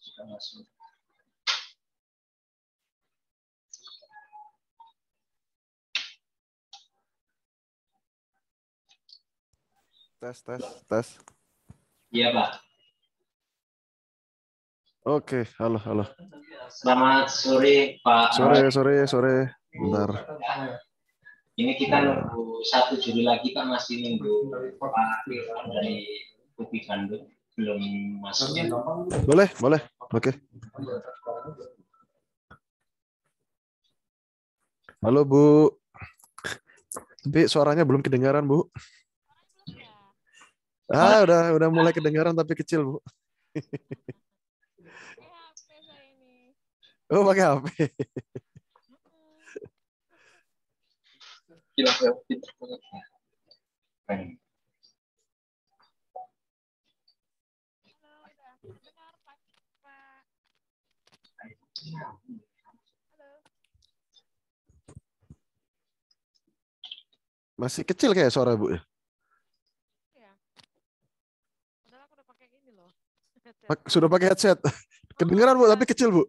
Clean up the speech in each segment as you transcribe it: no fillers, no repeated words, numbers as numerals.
Tes, tes, tes. Iya, Pak. Oke, halo, halo. Selamat sore, Pak. Sore. Bentar. Ini kita nunggu 1 Juli lagi, Pak. Masih nunggu Pak Irfan dari UPI Bandung. Belum masuk. Boleh. Oke. Halo, Bu. Tapi suaranya belum kedengaran, Bu. Udah mulai kedengaran tapi kecil, Bu. Oh, pakai HP. Masih kecil kayak suara Bu ya? Sudah pakai headset. Kedengeran Bu, tapi kecil Bu.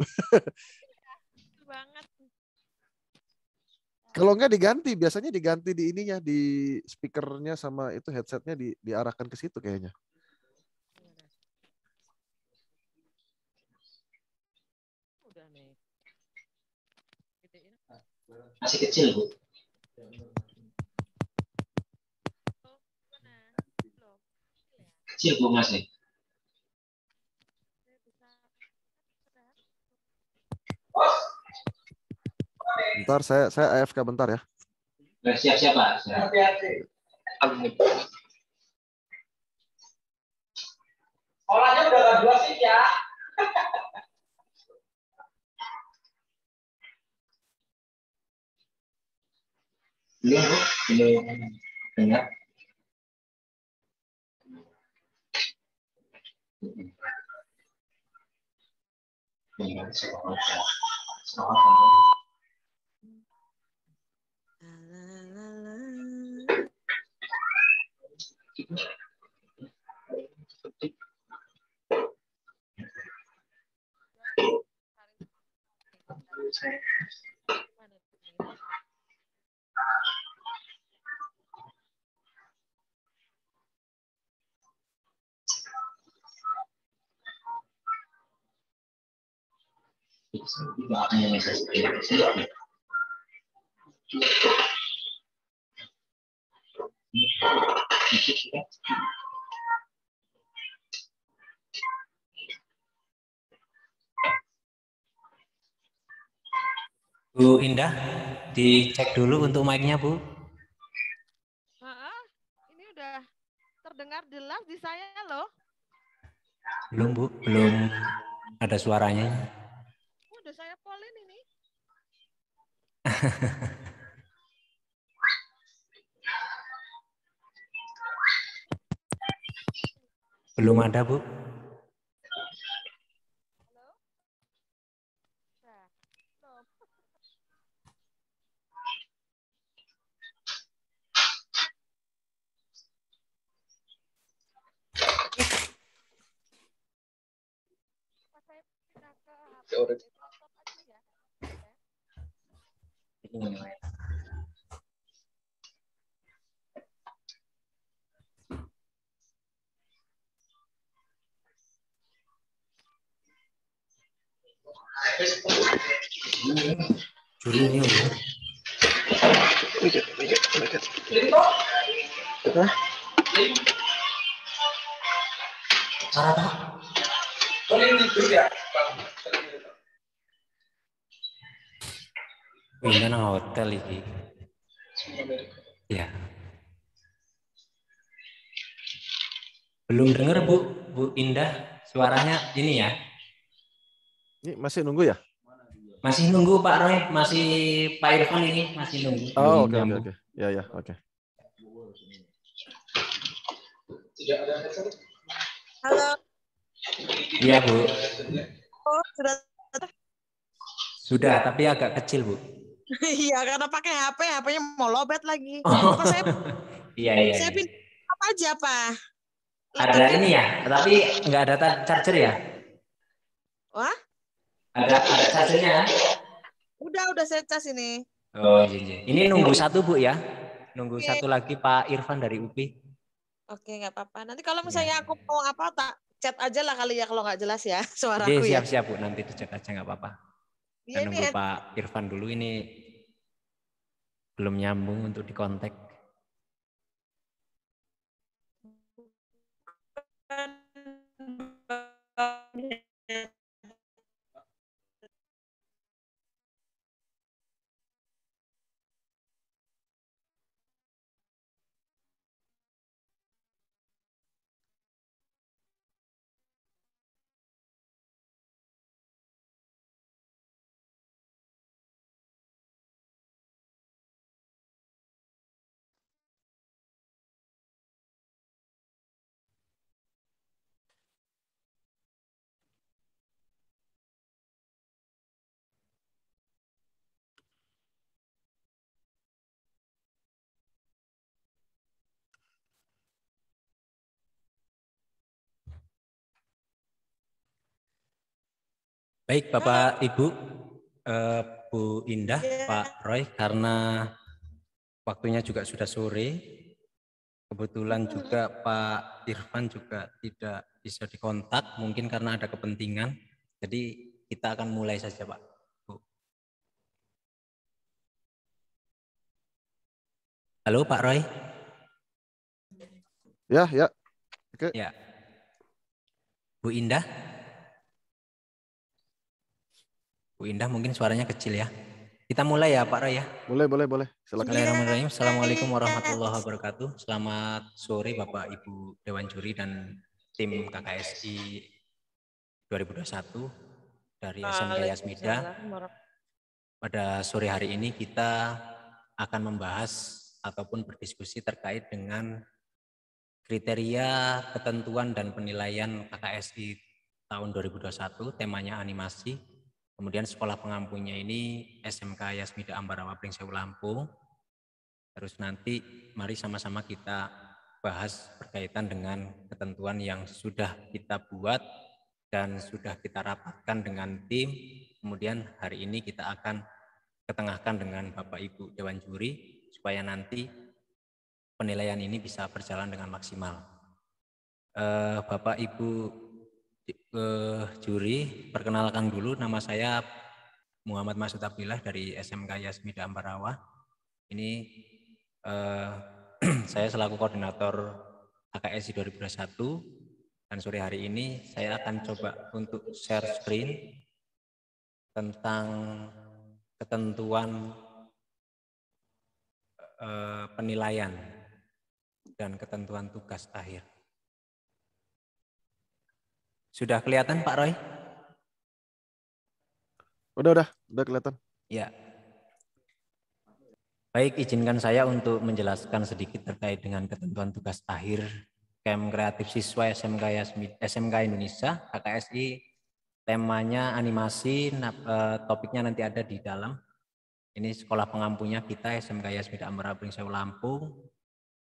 Kalau enggak diganti, biasanya diganti di ininya, di speakernya sama itu headsetnya diarahkan ke situ kayaknya. Masih kecil, Bu. Kecil, Bu, masih. Bentar, saya AFK bentar ya. Siap-siap, Pak. Orangnya udah gak 2 sih ya. Belum dengar. Bu Indah, dicek dulu untuk mic-nya, Bu. Ini udah terdengar jelas di saya loh. Belum, Bu. Belum ada suaranya. Udah saya polin ini. Belum ada, Bu. Jurinya, Bu. Indah nang hotel iki. Ya. Belum dengar, Bu Indah, suaranya ini ya. Ini masih nunggu ya? Masih nunggu Pak Roy, masih Pak Irfan ini masih nunggu. Oh, oke. Ya, oke. Halo. Iya, Bu. Oh, Sudah, tapi agak kecil, Bu. Iya, karena pakai HP, HP-nya mau lobet lagi. Oh. Apa saya? Iya. Saya pindah apa aja, Pak? Ada ini ya, tapi nggak ada charger ya? Wah, Ada chargernya. udah saya cas ini. Oh iya, iya. Ini nunggu satu Bu ya. Nunggu Oke. satu lagi Pak Irfan dari UPI. Oke, nggak apa-apa. Nanti kalau Iya. misalnya aku mau apa, tak chat aja lah kali ya kalau nggak jelas ya Oke, suaraku ya. siap-siap Bu. Nanti dicek aja nggak apa-apa. Kita Iya nih, nunggu Pak Irfan dulu, ini belum nyambung untuk dikontak. Baik Bapak Ibu, Bu Indah, Ya. Pak Roy, karena waktunya juga sudah sore, kebetulan juga Pak Irfan juga tidak bisa dikontak, mungkin karena ada kepentingan. Jadi kita akan mulai saja Pak. Bu. Halo Pak Roy. Ya, ya. Oke. Ya. Bu Indah. Bu Indah mungkin suaranya kecil ya. Kita mulai ya Pak Roy ya. Boleh. Silakan. Bismillahirrahmanirrahim. Assalamualaikum warahmatullahi wabarakatuh. Selamat sore Bapak Ibu Dewan Juri dan tim KKSI 2021 dari SMK Yasmida. Pada sore hari ini kita akan membahas ataupun berdiskusi terkait dengan kriteria ketentuan dan penilaian KKSI tahun 2021, temanya animasi. Kemudian sekolah pengampunya ini SMK Yasmida Ambarawa Pringsewu Lampung. Terus nanti mari sama-sama kita bahas berkaitan dengan ketentuan yang sudah kita buat dan sudah kita rapatkan dengan tim. Kemudian hari ini kita akan ketengahkan dengan Bapak Ibu Dewan Juri supaya nanti penilaian ini bisa berjalan dengan maksimal. Bapak Ibu juri, perkenalkan dulu, nama saya Muhammad Masud Abdillah dari SMK Yasmida Ambarawa. Ini saya selaku koordinator KKSI 2021 dan sore hari ini saya akan coba untuk share screen tentang ketentuan penilaian dan ketentuan tugas akhir. Sudah kelihatan Pak Roy? Udah kelihatan. Ya. Baik, izinkan saya untuk menjelaskan sedikit terkait dengan ketentuan tugas akhir Camp Kreatif Siswa SMK Indonesia, KKSI. Temanya animasi, topiknya nanti ada di dalam. Ini sekolah pengampunya kita SMK Yasmida Ambarawa Pringsewu Lampung.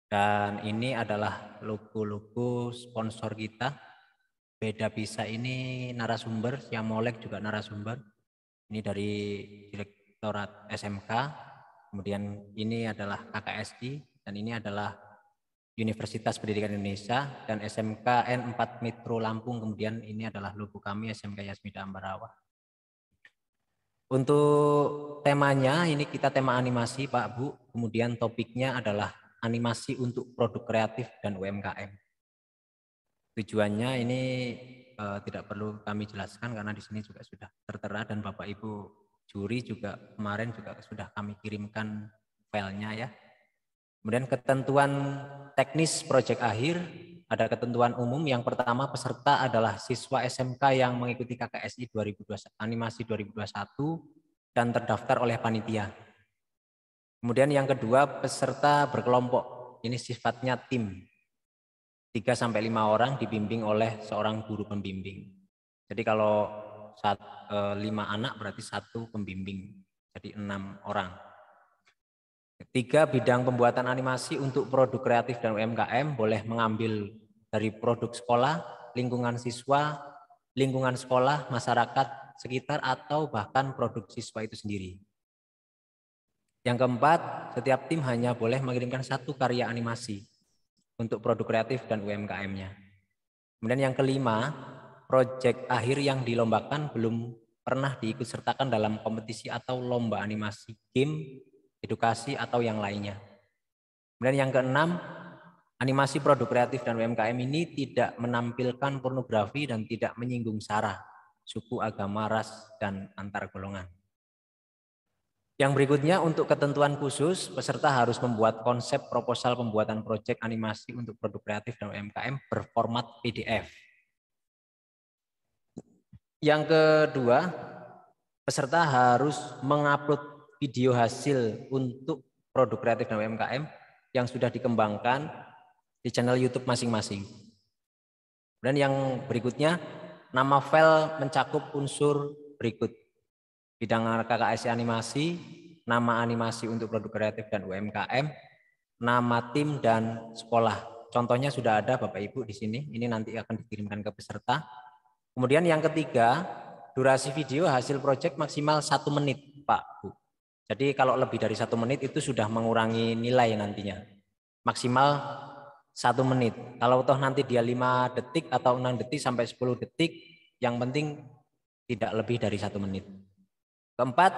Dan ini adalah logo-logo sponsor kita. Beda Bisa ini narasumber, yang Molek juga narasumber. Ini dari Direktorat SMK. Kemudian ini adalah KKSI dan ini adalah Universitas Pendidikan Indonesia dan SMKN 4 Metro Lampung. Kemudian ini adalah logo kami SMK Yasmida Ambarawa. Untuk temanya ini kita tema animasi Pak Bu. Kemudian topiknya adalah animasi untuk produk kreatif dan UMKM. Tujuannya ini tidak perlu kami jelaskan karena di sini juga sudah tertera dan Bapak Ibu juri juga kemarin juga sudah kami kirimkan filenya ya. Kemudian ketentuan teknis proyek akhir, ada ketentuan umum. Yang pertama, peserta adalah siswa SMK yang mengikuti KKSI 2021 animasi 2021 dan terdaftar oleh panitia. Kemudian yang kedua, peserta berkelompok. Ini sifatnya tim. 3-5 orang dibimbing oleh seorang guru pembimbing. Jadi kalau 5 anak berarti 1 pembimbing. Jadi 6 orang. 3, bidang pembuatan animasi untuk produk kreatif dan UMKM boleh mengambil dari produk sekolah, lingkungan siswa, lingkungan sekolah, masyarakat sekitar, atau bahkan produk siswa itu sendiri. Yang keempat, setiap tim hanya boleh mengirimkan satu karya animasi untuk produk kreatif dan UMKM-nya. Kemudian yang kelima, proyek akhir yang dilombakan belum pernah diikutsertakan dalam kompetisi atau lomba animasi, game, edukasi, atau yang lainnya. Kemudian yang keenam, animasi produk kreatif dan UMKM ini tidak menampilkan pornografi dan tidak menyinggung sara, suku, agama, ras, dan antar golongan. Yang berikutnya, untuk ketentuan khusus, peserta harus membuat konsep proposal pembuatan proyek animasi untuk produk kreatif dan UMKM berformat PDF. Yang kedua, peserta harus mengupload video hasil untuk produk kreatif dan UMKM yang sudah dikembangkan di channel YouTube masing-masing. Dan yang berikutnya, nama file mencakup unsur berikut: bidang KKSI animasi, nama animasi untuk produk kreatif dan UMKM, nama tim dan sekolah. Contohnya sudah ada Bapak Ibu di sini, ini nanti akan dikirimkan ke peserta. Kemudian yang ketiga, durasi video hasil proyek maksimal 1 menit, Pak, Bu. Jadi kalau lebih dari 1 menit itu sudah mengurangi nilai nantinya. Maksimal 1 menit. Kalau toh nanti dia 5 detik atau 6 detik sampai 10 detik, yang penting tidak lebih dari 1 menit. Keempat,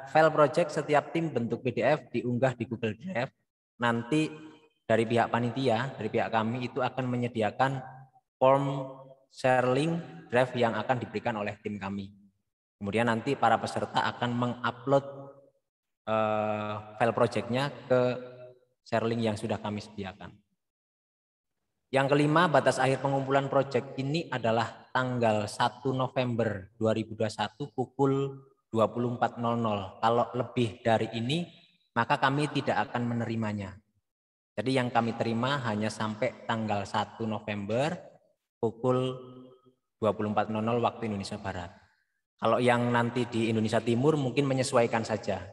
file project setiap tim bentuk PDF diunggah di Google Drive. Nanti dari pihak panitia, dari pihak kami itu akan menyediakan form share link drive yang akan diberikan oleh tim kami. Kemudian nanti para peserta akan mengupload file projectnya ke share link yang sudah kami sediakan. Yang kelima, batas akhir pengumpulan proyek ini adalah tanggal 1 November 2021 pukul 24.00. Kalau lebih dari ini, maka kami tidak akan menerimanya. Jadi yang kami terima hanya sampai tanggal 1 November pukul 24.00 waktu Indonesia Barat. Kalau yang nanti di Indonesia Timur mungkin menyesuaikan saja.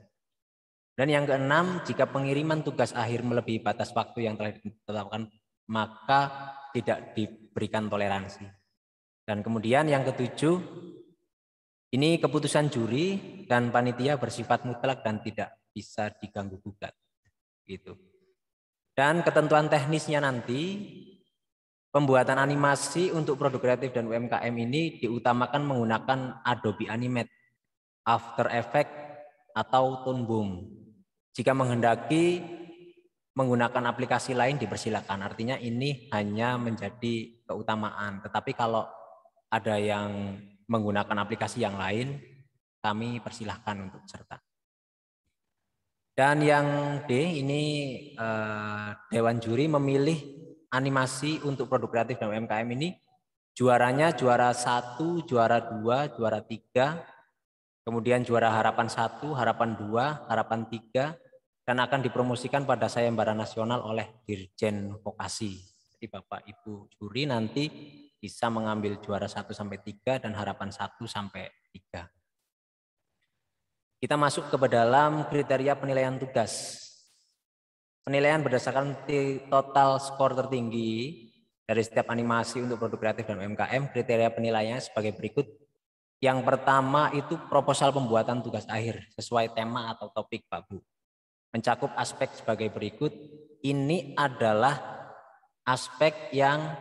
Dan yang keenam, jika pengiriman tugas akhir melebihi batas waktu yang telah ditetapkan, maka tidak diberikan toleransi. Dan kemudian yang ketujuh, ini keputusan juri dan panitia bersifat mutlak dan tidak bisa diganggu gugat. Gitu. Dan ketentuan teknisnya nanti, pembuatan animasi untuk produk kreatif dan UMKM ini diutamakan menggunakan Adobe Animate, After Effects, atau Toon Boom. Jika menghendaki menggunakan aplikasi lain dipersilakan. Artinya ini hanya menjadi keutamaan. Tetapi kalau ada yang menggunakan aplikasi yang lain, kami persilahkan untuk peserta. Dan yang D, ini Dewan Juri memilih animasi untuk produk kreatif dan UMKM ini. Juaranya juara 1, juara 2, juara 3, kemudian juara harapan 1, harapan 2, harapan 3, dan akan dipromosikan pada sayembara nasional oleh Dirjen Vokasi. Jadi Bapak Ibu juri nanti bisa mengambil juara 1 sampai 3 dan harapan 1 sampai 3. Kita masuk ke dalam kriteria penilaian tugas. Penilaian berdasarkan total skor tertinggi dari setiap animasi untuk produk kreatif dan UMKM. Kriteria penilaiannya sebagai berikut. Yang pertama itu proposal pembuatan tugas akhir sesuai tema atau topik Pak Bu. Mencakup aspek sebagai berikut. Ini adalah aspek yang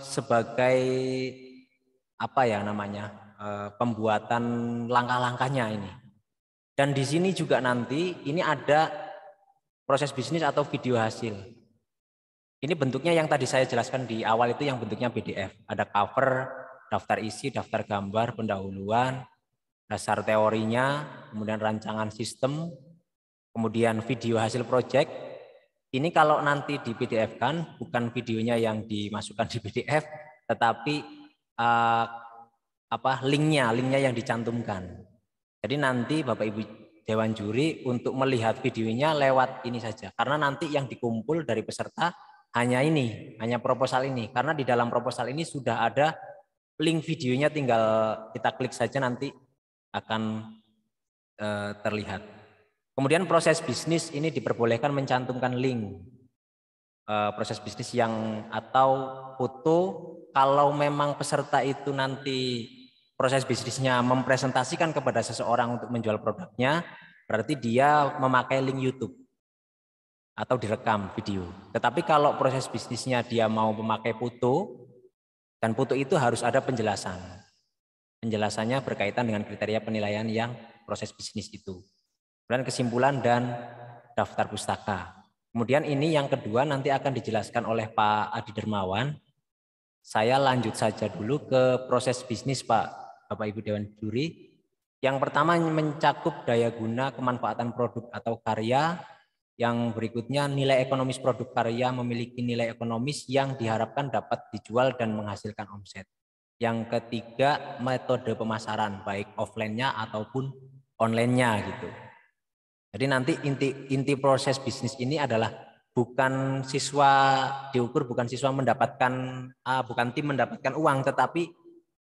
sebagai apa ya namanya? Pembuatan langkah-langkahnya ini. Dan di sini juga nanti ini ada proses bisnis atau video hasil. Ini bentuknya yang tadi saya jelaskan di awal itu yang bentuknya PDF. Ada cover, daftar isi, daftar gambar, pendahuluan, dasar teorinya, kemudian rancangan sistem, kemudian video hasil proyek. Ini kalau nanti di PDF kan bukan videonya yang dimasukkan di PDF, tetapi linknya yang dicantumkan. Jadi nanti Bapak Ibu Dewan Juri untuk melihat videonya lewat ini saja. Karena nanti yang dikumpul dari peserta hanya ini, hanya proposal ini. Karena di dalam proposal ini sudah ada link videonya, tinggal kita klik saja nanti akan terlihat. Kemudian proses bisnis ini diperbolehkan mencantumkan link. proses bisnis yang atau foto kalau memang peserta itu nanti proses bisnisnya mempresentasikan kepada seseorang untuk menjual produknya, berarti dia memakai link YouTube atau direkam video. Tetapi kalau proses bisnisnya dia mau memakai foto, dan foto itu harus ada penjelasan. Penjelasannya berkaitan dengan kriteria penilaian yang proses bisnis itu. Kemudian kesimpulan dan daftar pustaka. Kemudian ini yang kedua nanti akan dijelaskan oleh Pak Adi Dermawan. Saya lanjut saja dulu ke proses bisnis Pak, Bapak Ibu Dewan Juri. Yang pertama mencakup daya guna kemanfaatan produk atau karya. Yang berikutnya nilai ekonomis produk karya memiliki nilai ekonomis yang diharapkan dapat dijual dan menghasilkan omset. Yang ketiga metode pemasaran baik offline-nya ataupun online-nya gitu. Jadi nanti inti proses bisnis ini adalah bukan siswa diukur, bukan siswa mendapatkan, bukan tim mendapatkan uang, tetapi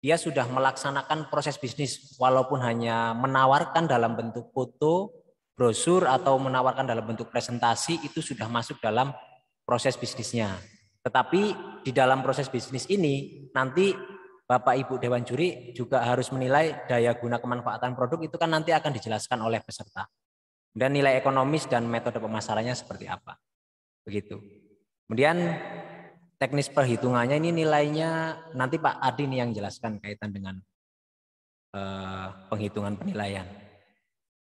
dia sudah melaksanakan proses bisnis walaupun hanya menawarkan dalam bentuk foto, brosur atau menawarkan dalam bentuk presentasi, itu sudah masuk dalam proses bisnisnya. Tetapi di dalam proses bisnis ini nanti Bapak Ibu Dewan Juri juga harus menilai daya guna kemanfaatan produk, itu kan nanti akan dijelaskan oleh peserta. Dan nilai ekonomis dan metode pemasarannya seperti apa. Begitu. Kemudian teknis perhitungannya ini nilainya nanti Pak Adi nih yang jelaskan kaitan dengan penghitungan penilaian.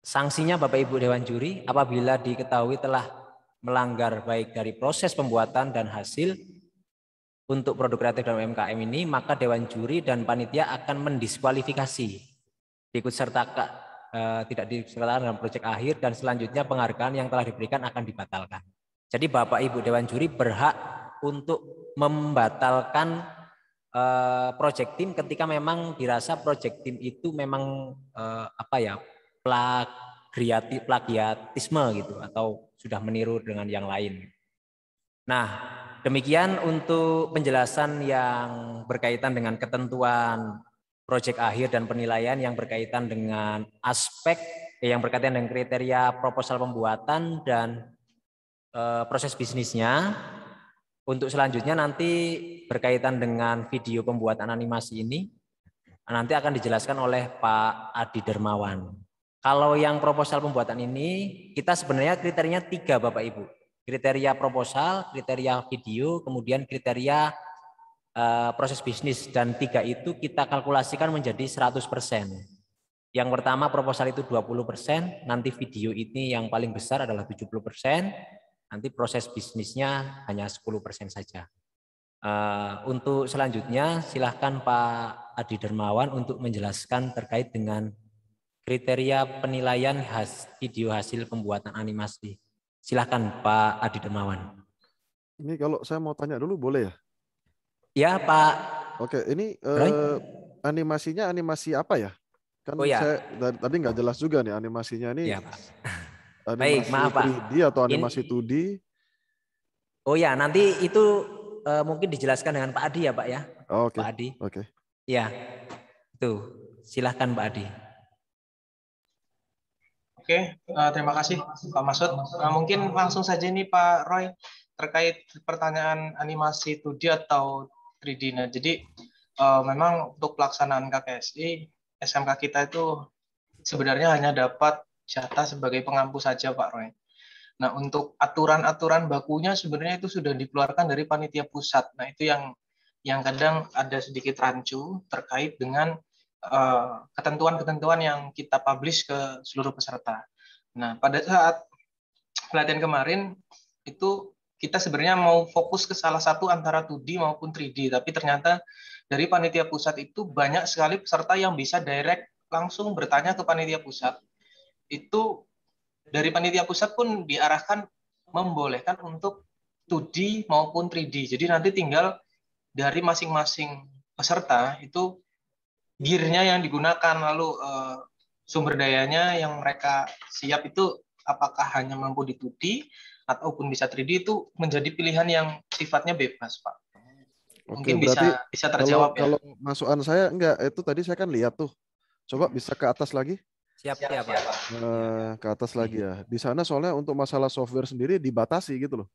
Sanksinya Bapak Ibu Dewan Juri apabila diketahui telah melanggar baik dari proses pembuatan dan hasil untuk produk kreatif dan UMKM ini, maka Dewan Juri dan panitia akan mendiskualifikasi, tidak disertakan dalam proyek akhir, dan selanjutnya penghargaan yang telah diberikan akan dibatalkan. Jadi Bapak Ibu Dewan Juri berhak untuk membatalkan proyek tim ketika memang dirasa proyek tim itu memang plagiatisme gitu atau sudah meniru dengan yang lain. Nah, demikian untuk penjelasan yang berkaitan dengan ketentuan proyek akhir dan penilaian yang berkaitan dengan aspek yang berkaitan dengan kriteria proposal pembuatan dan proses bisnisnya. Untuk selanjutnya nanti berkaitan dengan video pembuatan animasi ini nanti akan dijelaskan oleh Pak Adi Dermawan. Kalau yang proposal pembuatan ini kita sebenarnya kriterianya 3 Bapak Ibu. Kriteria proposal, kriteria video, kemudian kriteria proses bisnis, dan 3 itu kita kalkulasikan menjadi 100%. Yang pertama proposal itu 20%, nanti video ini yang paling besar adalah 70%, nanti proses bisnisnya hanya 10% saja. Untuk selanjutnya silahkan Pak Adi Dermawan untuk menjelaskan terkait dengan kriteria penilaian video hasil pembuatan animasi. Silahkan Pak Adi Dermawan. Ini kalau saya mau tanya dulu boleh ya? Ya Pak. Oke, ini animasinya animasi apa ya? Kan ya. saya tadi nggak jelas juga nih animasinya ini. Ya, Pak. Animasi Baik, maaf, 3D atau animasi 2D? Oh ya, nanti itu mungkin dijelaskan dengan Pak Adi ya Pak ya. Oke. Pak Adi. Oke. Ya, itu silahkan Pak Adi. Oke, terima kasih Pak Masud. Mungkin langsung saja nih Pak Roy terkait pertanyaan animasi 2D atau 3D. Nah, jadi memang untuk pelaksanaan KKSI, SMK kita itu sebenarnya hanya dapat jatah sebagai pengampu saja Pak Roy. Nah, untuk aturan-aturan bakunya sebenarnya itu sudah dikeluarkan dari panitia pusat. Nah, itu yang kadang ada sedikit rancu terkait dengan ketentuan-ketentuan yang kita publish ke seluruh peserta. Nah, pada saat pelatihan kemarin itu kita sebenarnya mau fokus ke salah satu antara 2D maupun 3D, tapi ternyata dari panitia pusat itu banyak sekali peserta yang bisa direct langsung bertanya ke panitia pusat. Itu dari panitia pusat pun diarahkan membolehkan untuk 2D maupun 3D. Jadi nanti tinggal dari masing-masing peserta itu gear-nya yang digunakan, lalu sumber dayanya yang mereka siap itu apakah hanya mampu di 2D ataupun bisa 3D, itu menjadi pilihan yang sifatnya bebas, Pak. Oke, Mungkin berarti bisa terjawab kalau masukan saya enggak, itu tadi saya kan lihat tuh. Coba bisa ke atas lagi? Siap Pak. Ke atas lagi ya. Di sana soalnya untuk masalah software sendiri dibatasi gitu loh.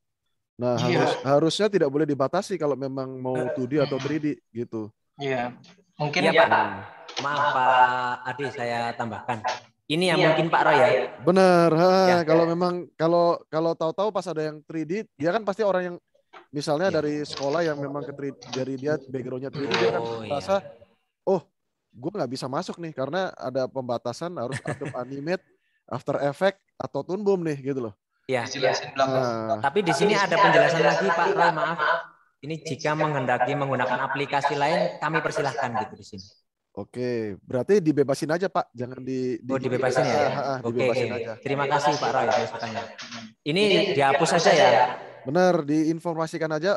Nah, harusnya tidak boleh dibatasi kalau memang mau 2D atau 3D gitu. Iya. Mungkin Iya, Pak. Maaf Pak Adi, saya tambahkan. Ini yang mungkin Pak Roy ya. Benar. Ya. Kalau memang kalau tahu-tahu pas ada yang 3D, dia kan pasti orang yang misalnya dari sekolah yang memang dari dia backgroundnya 3D, dia kan merasa, oh, gue nggak bisa masuk nih karena ada pembatasan harus Adobe Animate, After Effects atau Toon Boom nih gitu loh. Ya. Tapi di sini ada penjelasan lagi Pak Roy, maaf. Ini jika menghendaki menggunakan aplikasi lain, kami persilahkan gitu di sini. Oke, berarti dibebasin aja Pak, jangan dibebasin ya. Dibebasin aja. Terima kasih Pak Roy atas pertanyaan. Ini dihapus saja ya. Benar, diinformasikan aja,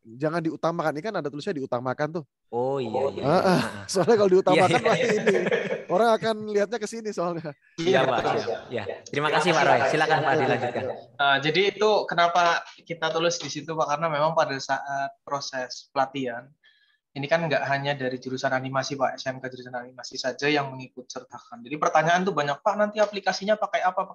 jangan diutamakan. Ini kan ada tulisnya diutamakan tuh. Oh iya. Soalnya kalau diutamakan pasti ini orang akan lihatnya ke sini soalnya. Iya Pak. Ya. Terima kasih Pak Roy. Silakan Pak dilanjutkan. Jadi itu kenapa kita tulis di situ Pak, karena memang pada saat proses pelatihan ini kan nggak hanya dari jurusan animasi Pak, SMK jurusan animasi saja yang mengikut sertakan. Jadi pertanyaan tuh banyak, Pak nanti aplikasinya pakai apa?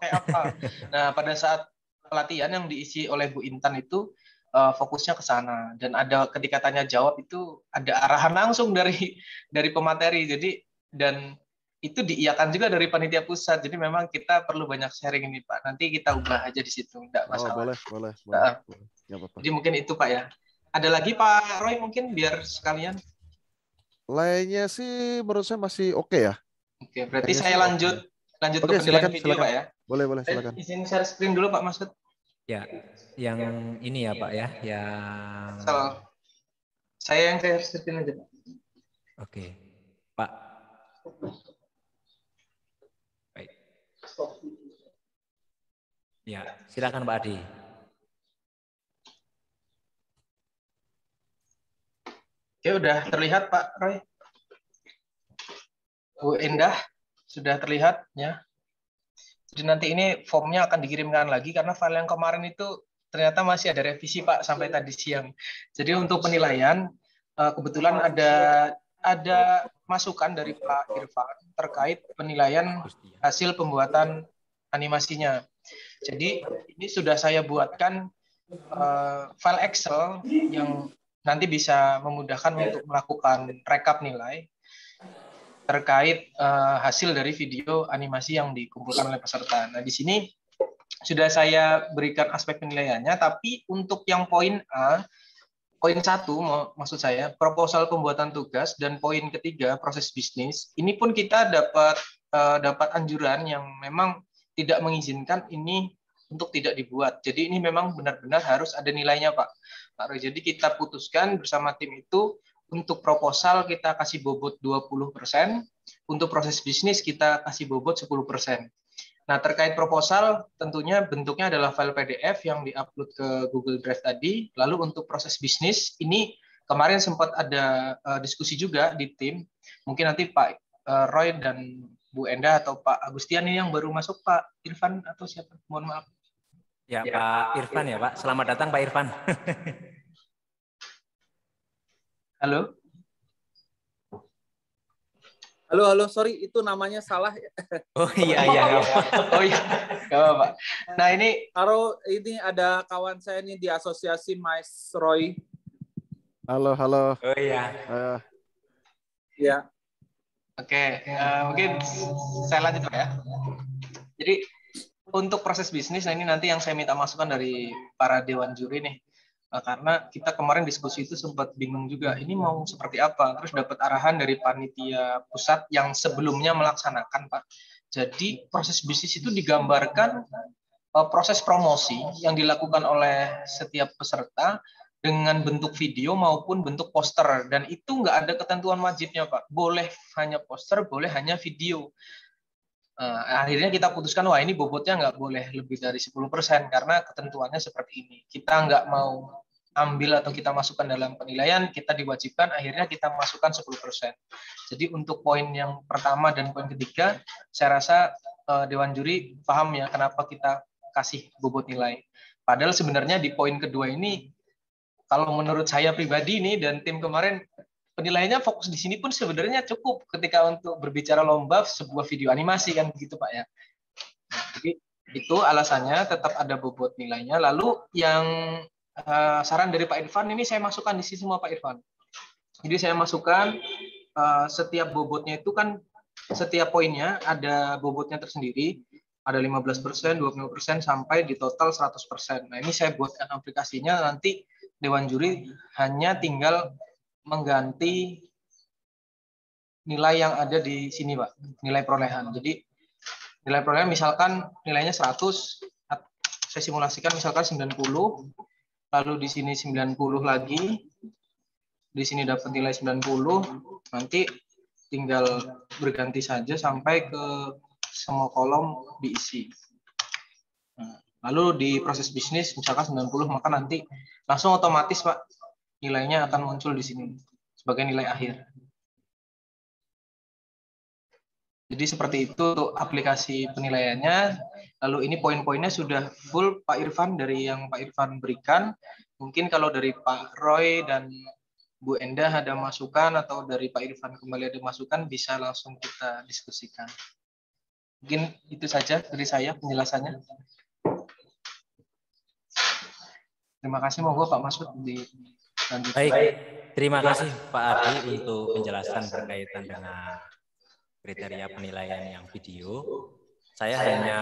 Nah pada saat pelatihan yang diisi oleh Bu Intan itu fokusnya ke sana, dan ada ketika tanya jawab itu ada arahan langsung dari pemateri. Jadi dan itu diiakan juga dari panitia pusat. Jadi memang kita perlu banyak sharing ini Pak. Nanti kita ubah aja di situ, enggak masalah. Boleh. Jadi mungkin itu Pak ya. Ada lagi Pak Roy mungkin biar sekalian. Lainnya sih menurut saya masih oke ya. Oke, berarti saya lanjut ke penilaian video Pak ya. Boleh silakan. Izin share screen dulu Pak Masud. Ya, yang ini ya Pak ya, yang saya yang share screen aja Pak. Oke. Pak. Baik. Ya, silakan Pak Adi. Oke, udah terlihat Pak Roy? Bu Endah, sudah terlihat ya? Jadi nanti ini formnya akan dikirimkan lagi karena file yang kemarin itu ternyata masih ada revisi Pak sampai tadi siang. Jadi untuk penilaian, kebetulan ada masukan dari Pak Irfan terkait penilaian hasil pembuatan animasinya. Jadi ini sudah saya buatkan file Excel yang nanti bisa memudahkan untuk melakukan rekap nilai terkait hasil dari video animasi yang dikumpulkan oleh peserta. Nah, di sini sudah saya berikan aspek penilaiannya, tapi untuk yang poin A, poin 1, maksud saya, proposal pembuatan tugas, dan poin ketiga, proses bisnis, ini pun kita dapat anjuran yang memang tidak mengizinkan ini untuk tidak dibuat. Jadi ini memang benar-benar harus ada nilainya, Pak Roy. Jadi kita putuskan bersama tim itu, untuk proposal kita kasih bobot 20%, untuk proses bisnis kita kasih bobot 10%. Nah, terkait proposal, tentunya bentuknya adalah file PDF yang diupload ke Google Drive tadi. Lalu untuk proses bisnis, ini kemarin sempat ada diskusi juga di tim. Mungkin nanti Pak Roy dan Bu Endah atau Pak Agustian ini yang baru masuk, Pak Irfan atau siapa? Mohon maaf. Ya, Pak Irfan ya, Pak. Selamat datang, Pak Irfan. Halo? Halo, sorry, itu namanya salah. Oh iya. Oh iya, nggak apa-apa. Nah ini ada kawan saya nih di asosiasi Mas Roy. Halo. Oh iya. Ya. Oke, mungkin saya lanjut ya. Jadi untuk proses bisnis, nah ini nanti yang saya minta masukan dari para dewan juri nih. Karena kita kemarin diskusi itu sempat bingung juga, ini mau seperti apa. Terus dapat arahan dari panitia pusat yang sebelumnya melaksanakan, Pak. Jadi proses bisnis itu digambarkan proses promosi yang dilakukan oleh setiap peserta dengan bentuk video maupun bentuk poster. Dan itu nggak ada ketentuan wajibnya, Pak. Boleh hanya poster, boleh hanya video. Akhirnya kita putuskan, wah ini bobotnya nggak boleh lebih dari 10% karena ketentuannya seperti ini. Kita nggak mau ambil atau kita masukkan dalam penilaian, kita diwajibkan, akhirnya kita masukkan 10%. Jadi untuk poin yang pertama dan poin ketiga, saya rasa Dewan Juri paham ya kenapa kita kasih bobot nilai. Padahal sebenarnya di poin kedua ini, kalau menurut saya pribadi nih dan tim kemarin, penilaiannya fokus di sini pun sebenarnya cukup ketika untuk berbicara lomba sebuah video animasi kan begitu Pak ya. Nah, jadi Itu alasannya tetap ada bobot nilainya. Lalu yang saran dari Pak Irfan ini saya masukkan di sini semua Pak Irfan. Jadi saya masukkan setiap bobotnya itu kan setiap poinnya ada bobotnya tersendiri. Ada 15%, 20% sampai di total 100%. Nah, ini saya buatkan aplikasinya, nanti Dewan Juri hanya tinggal mengganti nilai yang ada di sini, Pak. Nilai perolehan. Jadi nilai perolehan misalkan nilainya 100, saya simulasikan misalkan 90, lalu di sini 90 lagi, di sini dapat nilai 90, nanti tinggal berganti saja sampai ke semua kolom diisi. Nah, lalu di proses bisnis misalkan 90, maka nanti langsung otomatis Pak nilainya akan muncul di sini sebagai nilai akhir. Jadi seperti itu untuk aplikasi penilaiannya. Lalu ini poin-poinnya sudah full Pak Irfan dari yang Pak Irfan berikan. Mungkin kalau dari Pak Roy dan Bu Endah ada masukan atau dari Pak Irfan kembali ada masukan, bisa langsung kita diskusikan. Mungkin itu saja dari saya penjelasannya. Terima kasih, monggo Pak Masud dilanjutkan. Baik, terima kasih Pak Adi untuk penjelasan berkaitan dengan kriteria penilaian yang video. Saya hanya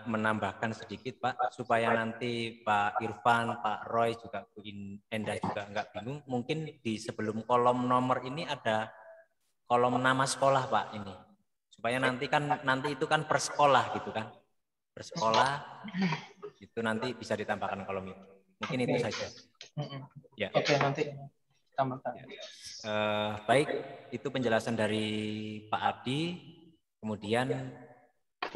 menambahkan sedikit Pak, supaya nanti Pak Irfan, Pak Roy, juga Bu Endah juga nggak bingung. Mungkin di sebelum kolom nomor ini ada kolom nama sekolah Pak ini. Supaya nanti itu kan per sekolah gitu kan. Per sekolah itu nanti bisa ditambahkan kolom itu. Mungkin itu saja. Ya. Oke, nanti tambahkan. Baik, itu penjelasan dari Pak Adi. Kemudian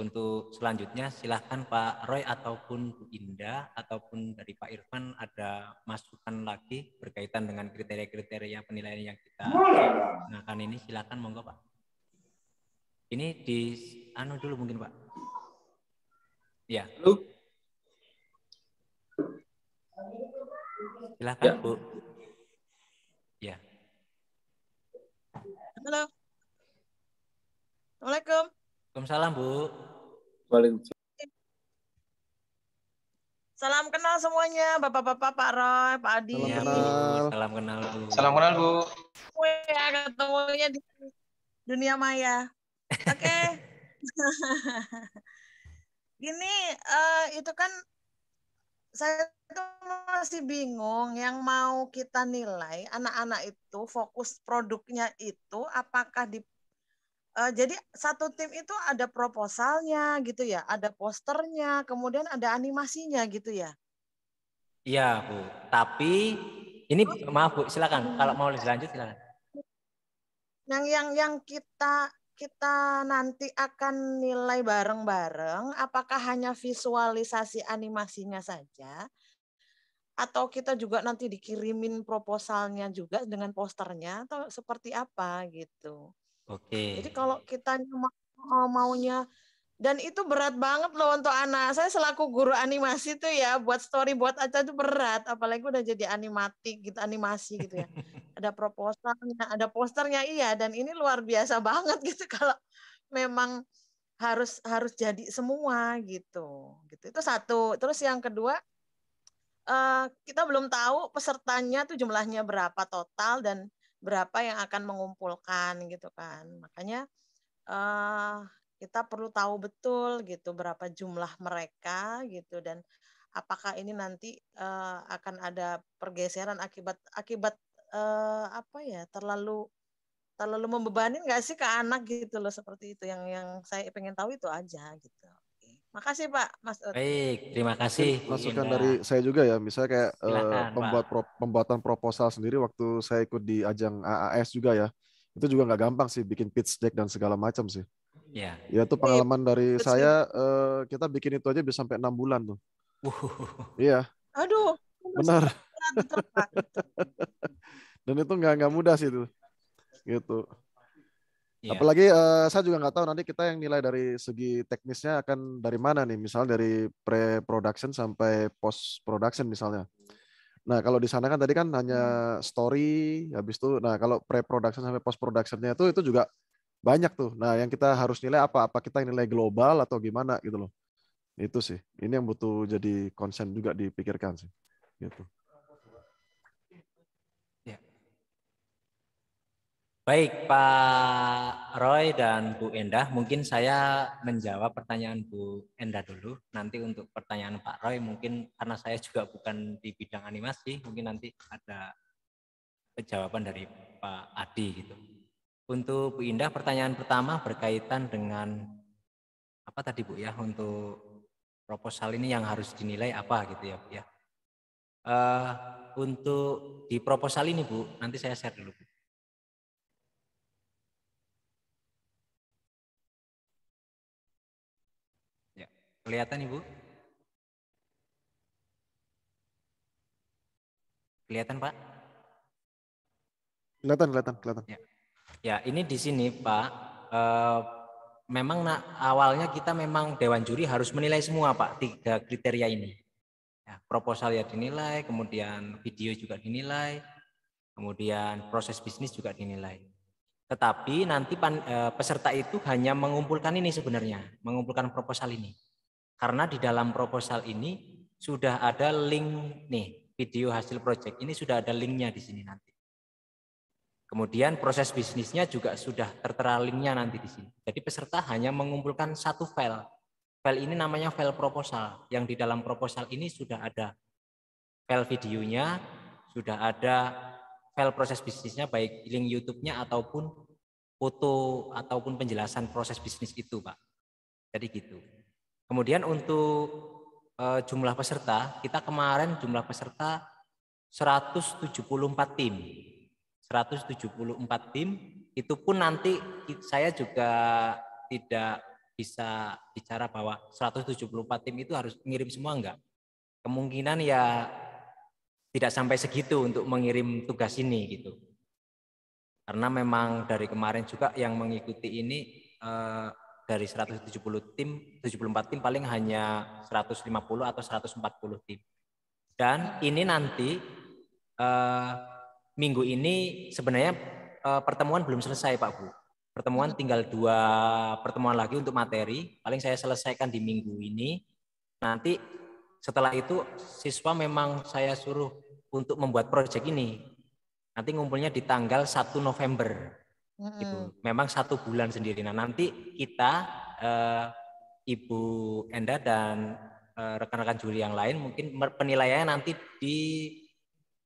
untuk selanjutnya silahkan Pak Roy ataupun Bu Indah ataupun dari Pak Irfan ada masukan lagi berkaitan dengan kriteria-kriteria penilaian yang kita gunakan ini. Silahkan monggo Pak. Ini di dulu mungkin Pak. Ya. Silahkan ya. Bu. Ya. Halo. Assalamualaikum. Waalaikumsalam Bu. Waalaikumsalam. Salam kenal semuanya, Bapak-bapak, Pak Roy, Pak Adi. Ya, Bu. Salam kenal Bu. Salam kenal Bu. Ya, ketemunya di dunia maya. Oke. Gini, itu kan saya tuh masih bingung yang mau kita nilai anak-anak itu fokus produknya itu apakah jadi satu tim itu ada proposalnya gitu ya, ada posternya, kemudian ada animasinya gitu ya. Iya Bu, tapi ini maaf Bu, silakan kalau mau dilanjut silakan. Yang kita nanti akan nilai bareng-bareng, apakah hanya visualisasi animasinya saja, atau kita juga nanti dikirimin proposalnya juga dengan posternya, atau seperti apa gitu. Oke. Jadi kalau kita maunya, dan itu berat banget loh untuk anak. Saya selaku guru animasi tuh ya, buat storyboard aja itu berat, apalagi udah jadi animatik gitu, animasi gitu ya. Ada proposalnya, ada posternya iya, dan ini luar biasa banget gitu kalau memang harus jadi semua gitu. Itu satu. Terus yang kedua, kita belum tahu pesertanya tuh jumlahnya berapa total dan berapa yang akan mengumpulkan gitu kan. Makanya kita perlu tahu betul gitu berapa jumlah mereka gitu, dan apakah ini nanti akan ada pergeseran akibat apa ya, terlalu membebani nggak sih ke anak gitu loh, seperti itu yang saya pengen tahu itu aja gitu. Makasih Pak Mas. Baik, terima kasih. Masukan dari saya juga ya, misalnya kayak Silakan, pembuatan proposal sendiri waktu saya ikut di ajang AAS juga ya, itu juga nggak gampang sih bikin pitch deck dan segala macam sih. Ya. Ya itu pengalaman dari saya, kita bikin itu aja bisa sampai 6 bulan tuh. Iya. Aduh. Benar. Dan itu nggak mudah sih itu. Gitu. Ya. Apalagi saya juga nggak tahu nanti kita yang nilai dari segi teknisnya akan dari mana nih, misalnya dari pre-production sampai post-production misalnya. Nah kalau di sana kan tadi kan hanya story, habis itu, nah kalau pre-production sampai post-productionnya itu juga banyak tuh. Nah yang kita harus nilai apa kita nilai global atau gimana gitu loh. Itu sih. Ini yang butuh jadi konsen juga dipikirkan sih. Gitu. Ya. Baik, Pak Roy dan Bu Endah, mungkin saya menjawab pertanyaan Bu Endah dulu. Nanti untuk pertanyaan Pak Roy, mungkin karena saya juga bukan di bidang animasi, mungkin nanti ada jawaban dari Pak Adi gitu. Untuk Bu Indah, pertanyaan pertama berkaitan dengan apa tadi Bu ya, untuk proposal ini yang harus dinilai apa gitu ya Bu ya. Untuk di proposal ini Bu, nanti saya share dulu Bu. Ya, kelihatan Ibu? Kelihatan Pak? Kelihatan. Ya, ini di sini Pak, memang awalnya kita memang Dewan Juri harus menilai semua Pak, 3 kriteria ini. Ya, proposal ya dinilai, kemudian video juga dinilai, kemudian proses bisnis juga dinilai. Tetapi nanti peserta itu hanya mengumpulkan ini sebenarnya, mengumpulkan proposal ini. Karena di dalam proposal ini sudah ada link nih, video hasil project ini sudah ada linknya di sini nanti. Kemudian proses bisnisnya juga sudah tertera linknya nanti di sini. Jadi peserta hanya mengumpulkan satu file. File ini namanya file proposal. Yang di dalam proposal ini sudah ada file videonya, sudah ada file proses bisnisnya, baik link YouTube-nya ataupun foto ataupun penjelasan proses bisnis itu, Pak. Jadi gitu. Kemudian untuk jumlah peserta, kita kemarin jumlah peserta 174 tim. 174 tim, itu pun nanti saya juga tidak bisa bicara bahwa 174 tim itu harus ngirim semua, enggak. Kemungkinan ya tidak sampai segitu untuk mengirim tugas ini gitu. Karena memang dari kemarin juga yang mengikuti ini dari 170 tim, 74 tim paling hanya 150 atau 140 tim. Dan ini nanti minggu ini sebenarnya pertemuan belum selesai Pak Bu. Pertemuan tinggal 2 pertemuan lagi untuk materi. Paling saya selesaikan di minggu ini. Nanti setelah itu siswa memang saya suruh untuk membuat proyek ini. Nanti ngumpulnya di tanggal 1 November. Gitu. Memang 1 bulan sendiri. Nah nanti kita Ibu Enda dan rekan-rekan juri yang lain mungkin penilaiannya nanti di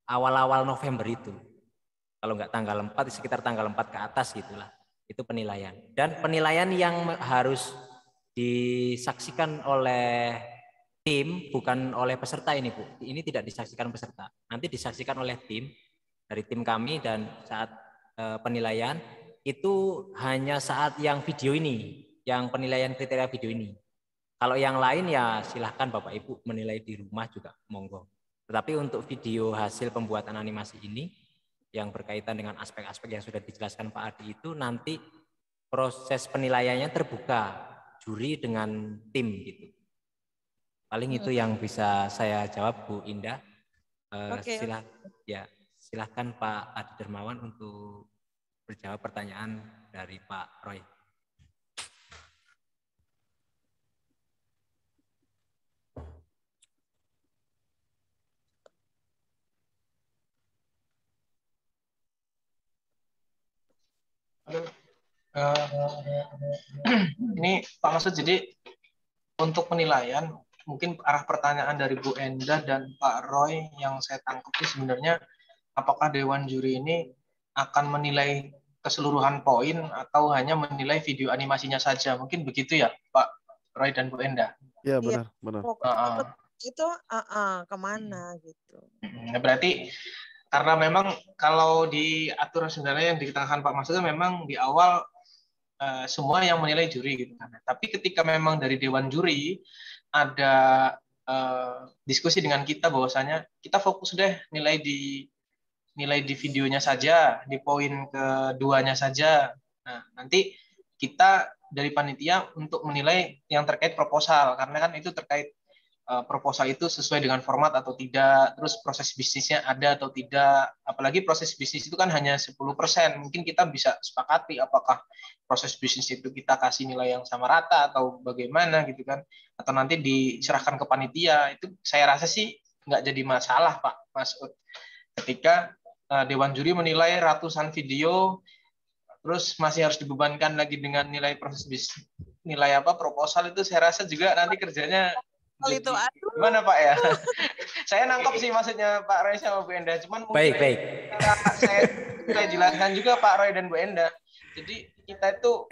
awal-awal November itu. Kalau nggak tanggal 4, sekitar tanggal 4 ke atas gitulah. Itu penilaian. Dan penilaian yang harus disaksikan oleh tim, bukan oleh peserta ini Bu. Ini tidak disaksikan peserta. Nanti disaksikan oleh tim, dari tim kami, dan saat penilaian, itu hanya saat yang video ini, yang penilaian kriteria video ini. Kalau yang lain ya silahkan Bapak Ibu menilai di rumah juga, monggo. Tetapi untuk video hasil pembuatan animasi ini yang berkaitan dengan aspek-aspek yang sudah dijelaskan Pak Adi itu nanti proses penilaiannya terbuka juri dengan tim gitu. Paling itu yang bisa saya jawab Bu Indah. Silahkan Pak Adi Dermawan untuk berjawab pertanyaan dari Pak Roy. Ini Pak Masud, jadi untuk penilaian mungkin arah pertanyaan dari Bu Enda dan Pak Roy yang saya tangkap itu sebenarnya apakah Dewan Juri ini akan menilai keseluruhan poin atau hanya menilai video animasinya saja, mungkin begitu ya Pak Roy dan Bu Enda? Iya benar. Itu kemana gitu? Berarti karena memang kalau di aturan sebenarnya yang dikatakan Pak Masud memang di awal semua yang menilai juri gitu kan. Tapi ketika memang dari Dewan Juri ada diskusi dengan kita bahwasanya kita fokus deh nilai di videonya saja, di poin keduanya saja. Nah, nanti kita dari panitia untuk menilai yang terkait proposal karena kan itu terkait proposal itu sesuai dengan format atau tidak, terus proses bisnisnya ada atau tidak. Apalagi proses bisnis itu kan hanya 10%. Mungkin kita bisa sepakati apakah proses bisnis itu kita kasih nilai yang sama rata atau bagaimana gitu kan. Atau nanti diserahkan ke panitia. Itu saya rasa sih nggak jadi masalah, Pak Masud. Ketika Dewan Juri menilai ratusan video, terus masih harus dibebankan lagi dengan nilai proses bisnis, nilai proposal, itu saya rasa juga nanti kerjanya itu gimana Pak ya? Saya nangkep sih maksudnya Pak Roy sama Bu Enda, cuman mungkin Baik. saya jelaskan juga Pak Roy dan Bu Enda. Jadi kita itu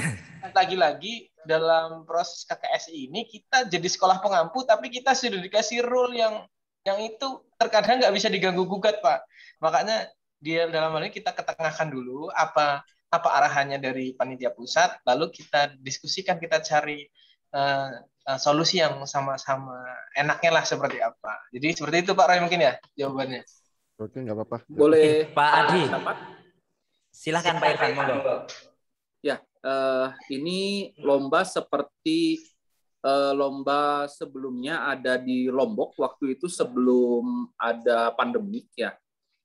lagi-lagi dalam proses KKSI ini kita jadi sekolah pengampu, tapi kita sudah dikasih rule yang itu terkadang nggak bisa diganggu gugat Pak. Makanya dia dalam hal ini kita ketengahkan dulu apa arahannya dari panitia pusat, lalu kita diskusikan, kita cari solusi yang sama-sama enaknya lah seperti apa. Jadi seperti itu Pak Roy mungkin ya jawabannya. Oke, nggak apa-apa. Boleh Pak Adi. Silakan Pak Irfan, monggo. Ya, ini lomba seperti lomba sebelumnya ada di Lombok waktu itu sebelum ada pandemik ya.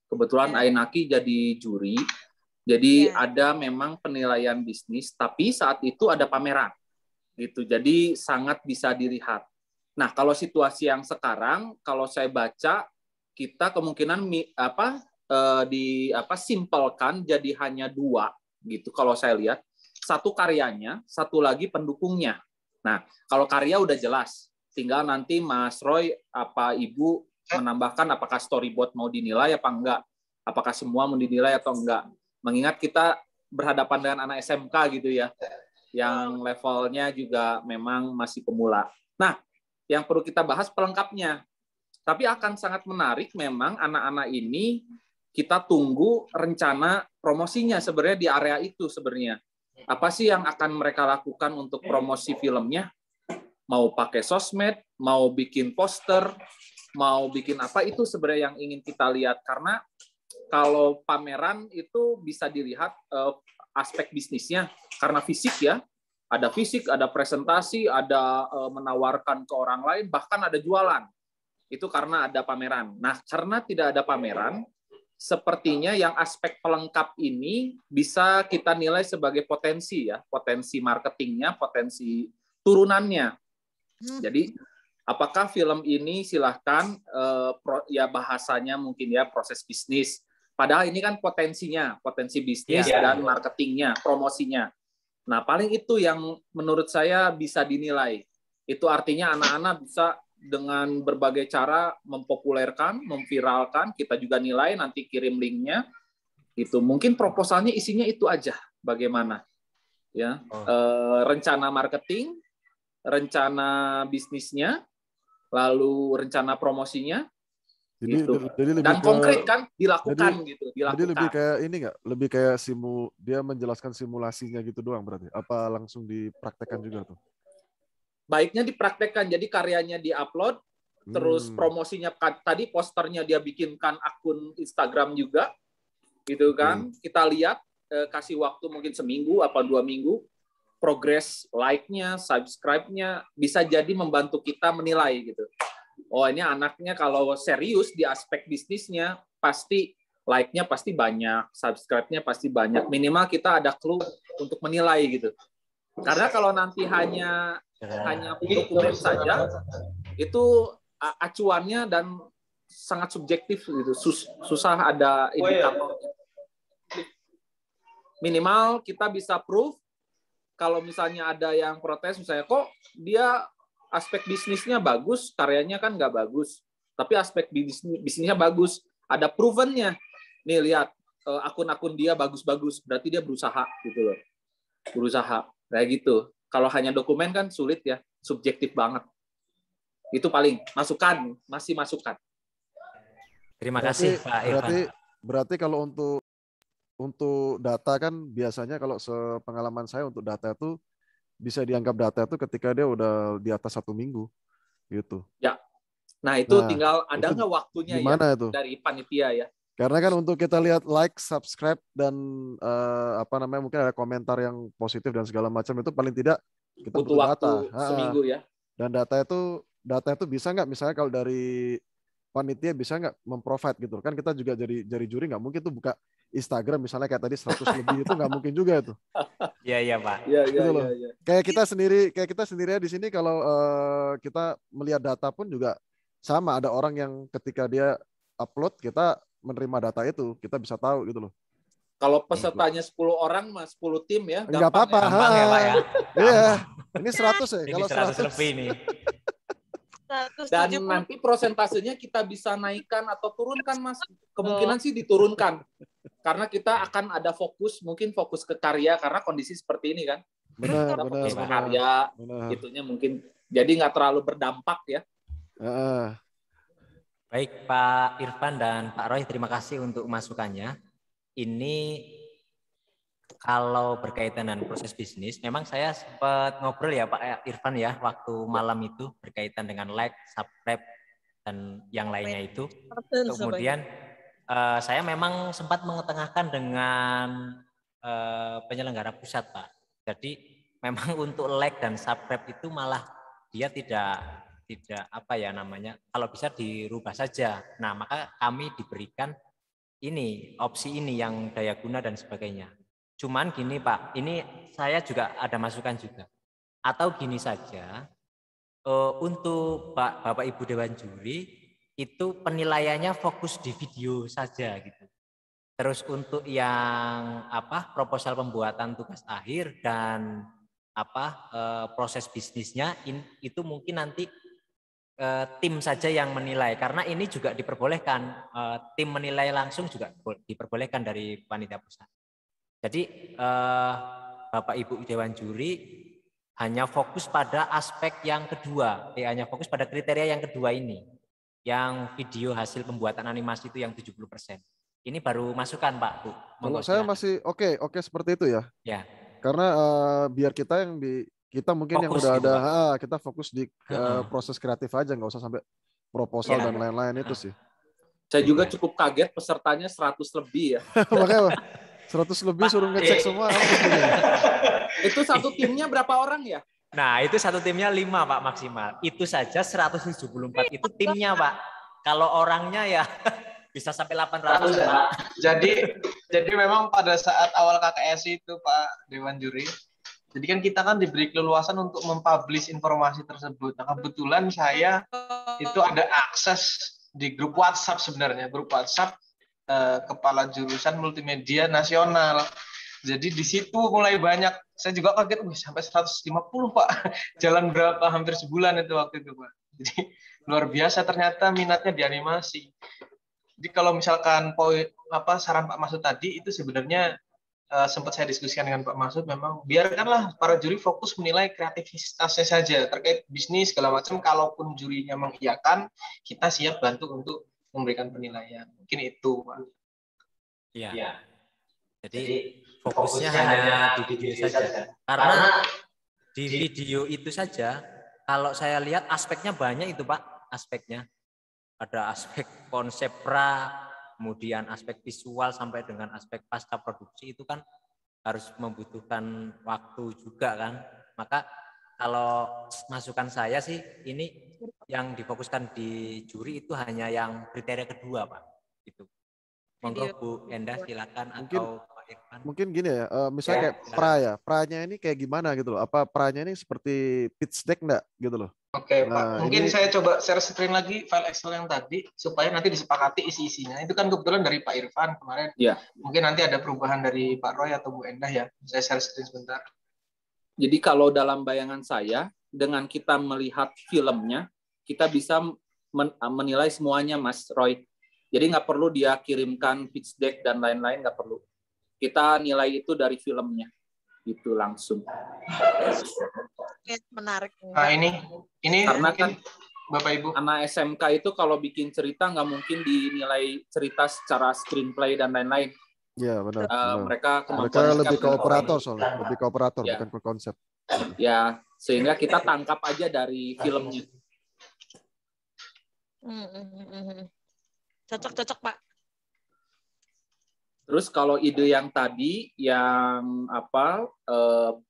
Kebetulan Ainaki jadi juri. Jadi ada memang penilaian bisnis, tapi saat itu ada pameran. Gitu. Jadi sangat bisa dilihat. Nah, kalau situasi yang sekarang, kalau saya baca, kita kemungkinan simpelkan jadi hanya 2 gitu. Kalau saya lihat, 1 karyanya, 1 lagi pendukungnya. Nah, kalau karya udah jelas, tinggal nanti Mas Roy Ibu menambahkan apakah storyboard mau dinilai apa enggak, apakah semua mau dinilai atau enggak. Mengingat kita berhadapan dengan anak SMK gitu ya, yang levelnya juga memang masih pemula. Nah, yang perlu kita bahas pelengkapnya. Tapi akan sangat menarik memang anak-anak ini kita tunggu rencana promosinya sebenarnya di area itu sebenarnya. Apa sih yang akan mereka lakukan untuk promosi filmnya? Mau pakai sosmed, mau bikin poster, mau bikin apa, itu sebenarnya yang ingin kita lihat. Karena kalau pameran itu bisa dilihat aspek bisnisnya karena fisik ya, ada fisik, ada presentasi, ada menawarkan ke orang lain, bahkan ada jualan. Itu karena ada pameran. Nah, karena tidak ada pameran, sepertinya yang aspek pelengkap ini bisa kita nilai sebagai potensi ya, potensi marketingnya, potensi turunannya. Jadi, apakah film ini silahkan ya bahasanya mungkin ya proses bisnis. Padahal ini kan potensinya, potensi bisnis dan marketingnya, promosinya. Nah, paling itu yang menurut saya bisa dinilai. Itu artinya anak-anak bisa dengan berbagai cara mempopulerkan, memviralkan, kita juga nilai, nanti kirim linknya. Itu mungkin proposalnya isinya itu aja, bagaimana? Ya, rencana marketing, rencana bisnisnya, lalu rencana promosinya. Gitu. Jadi dan konkret kan dilakukan gitu, dilakukan. Jadi lebih kayak ini nggak? Lebih kayak dia menjelaskan simulasinya gitu doang berarti? Apa langsung dipraktekkan juga tuh? Baiknya dipraktekkan, jadi karyanya diupload, terus promosinya tadi posternya dia bikinkan akun Instagram juga, gitu kan? Kita lihat, kasih waktu mungkin seminggu apa 2 minggu, progres like-nya, subscribe-nya bisa jadi membantu kita menilai gitu. Oh, ini anaknya kalau serius di aspek bisnisnya pasti like-nya pasti banyak, subscribe-nya pasti banyak. Minimal kita ada clue untuk menilai gitu. Karena kalau nanti hanya dokumen saja, itu acuannya dan sangat subjektif gitu. Susah ada indikatornya. Minimal kita bisa proof kalau misalnya ada yang protes, misalnya kok dia aspek bisnisnya bagus, karyanya kan nggak bagus. Tapi aspek bisnisnya bagus, ada proven-nya. Nih lihat, akun-akun dia bagus-bagus, berarti dia berusaha gitu loh. Berusaha, kayak gitu. Kalau hanya dokumen kan sulit ya, subjektif banget. Itu paling, masih masukan. Terima kasih Pak Irfan. Berarti kalau untuk data kan biasanya kalau sepengalaman saya untuk data itu bisa dianggap data itu ketika dia udah di atas 1 minggu gitu. Ya. Nah itu tinggal ada nggak waktunya ya itu? Dari panitia ya. Karena kan untuk kita lihat like, subscribe dan mungkin ada komentar yang positif dan segala macam itu paling tidak kita butuh waktu data. Seminggu ya. Dan data itu data itu bisa nggak, misalnya kalau dari panitia bisa nggak memprovide gitu kan, kita juga jadi juri nggak mungkin tuh buka Instagram misalnya kayak tadi 100 lebih itu nggak mungkin juga itu. Iya Pak. Iya Gitu loh. Kayak kita sendiri di sini kalau kita melihat data pun juga sama, ada orang yang ketika dia upload kita menerima data itu, kita bisa tahu gitu loh. Kalau pesertanya 10 orang mas 10 tim ya, Enggak apa-apa. Gampang ya Pak ya. Iya. Ini 100 ya. Ini Kalau 100 lebih nih. dan nanti prosentasenya kita bisa naikkan atau turunkan mas, kemungkinan sih diturunkan karena kita akan ada mungkin fokus ke karya karena kondisi seperti ini kan. Benar, kita fokus ke benar. karya, itunya mungkin jadi nggak terlalu berdampak ya. Baik Pak Irfan dan Pak Roy, terima kasih untuk masukannya. Ini kalau berkaitan dengan proses bisnis, memang saya sempat ngobrol ya Pak Irfan ya, waktu malam itu berkaitan dengan like, subscribe, dan yang lainnya itu. Kemudian saya memang sempat mengetengahkan dengan penyelenggara pusat Pak. Jadi memang untuk like dan subscribe itu malah dia tidak apa ya namanya, kalau bisa dirubah saja. Nah maka kami diberikan ini opsi ini yang daya guna dan sebagainya. Cuman gini Pak, ini saya juga ada masukan juga. Atau gini saja, untuk Bapak Ibu Dewan Juri itu penilaiannya fokus di video saja gitu. Terus untuk yang proposal pembuatan tugas akhir dan proses bisnisnya itu mungkin nanti tim saja yang menilai, karena ini juga diperbolehkan, tim menilai langsung juga diperbolehkan dari panitia pusat. Jadi Bapak Ibu Dewan Juri hanya fokus pada aspek yang kedua, hanya fokus pada kriteria yang kedua ini, yang video hasil pembuatan animasi itu yang 70%. Ini baru masukan Pak Bu. Kalau saya masih oke seperti itu ya. Ya. Karena biar kita kita mungkin fokus yang udah gitu, ada, kita fokus di proses kreatif aja, nggak usah sampai proposal dan lain-lain itu sih. Saya juga cukup kaget pesertanya 100 lebih ya. Makanya 100 lebih suruh ngecek semua. Itu satu timnya berapa orang ya? Nah itu satu timnya 5 Pak maksimal. Itu saja 174 itu timnya Pak. Kalau orangnya ya bisa sampai 800 Pak. Jadi memang pada saat awal KKSI itu Pak Dewan Juri, jadi kan kita kan diberi keleluasan untuk mempublish informasi tersebut. Nah kebetulan saya itu ada akses di grup WhatsApp sebenarnya, grup WhatsApp Kepala Jurusan Multimedia Nasional. Jadi di situ mulai banyak, saya juga kaget, sampai 150 Pak. Jalan berapa, hampir sebulan itu waktu itu Pak. Jadi luar biasa ternyata minatnya di animasi. Jadi kalau misalkan saran Pak Masud tadi itu sebenarnya sempat saya diskusikan dengan Pak Masud, memang biarkanlah para juri fokus menilai kreativitasnya saja terkait bisnis segala macam. Kalaupun jurinya mengiyakan, kita siap bantu untuk memberikan penilaian. Mungkin itu Pak. Iya. Jadi fokusnya hanya di video saja. Karena di video itu saja, kalau saya lihat aspeknya banyak itu Pak, aspeknya. Ada aspek konsep kemudian aspek visual sampai dengan aspek pasca produksi itu kan harus membutuhkan waktu juga kan. Maka kalau masukan saya sih ini yang difokuskan di juri itu hanya yang kriteria kedua Pak. Itu. Monggo Bu Endah silakan atau Pak Irfan. Mungkin gini ya, misalnya kayak pra-nya ini kayak gimana gitu loh. Apa pra-nya ini seperti pitch deck enggak gitu loh. Oke, Pak. Mungkin saya coba share screen lagi file Excel yang tadi supaya nanti disepakati isi-isinya. Itu kan kebetulan dari Pak Irfan kemarin. Ya. Mungkin nanti ada perubahan dari Pak Roy atau Bu Endah ya. Saya share screen sebentar. Jadi kalau dalam bayangan saya, dengan kita melihat filmnya, kita bisa menilai semuanya Mas Roy. Jadi nggak perlu dia kirimkan pitch deck dan lain-lain, nggak perlu. Kita nilai itu dari filmnya. Itu langsung. Menarik. Nah ini karena mungkin, kan Bapak Ibu, anak SMK itu kalau bikin cerita nggak mungkin dinilai cerita secara screenplay dan lain-lain. Iya benar. Mereka lebih ke operator soalnya, lebih ke operator bukan ke konsep. Ya, sehingga kita tangkap aja dari filmnya. Cocok Pak. Terus kalau ide yang tadi, yang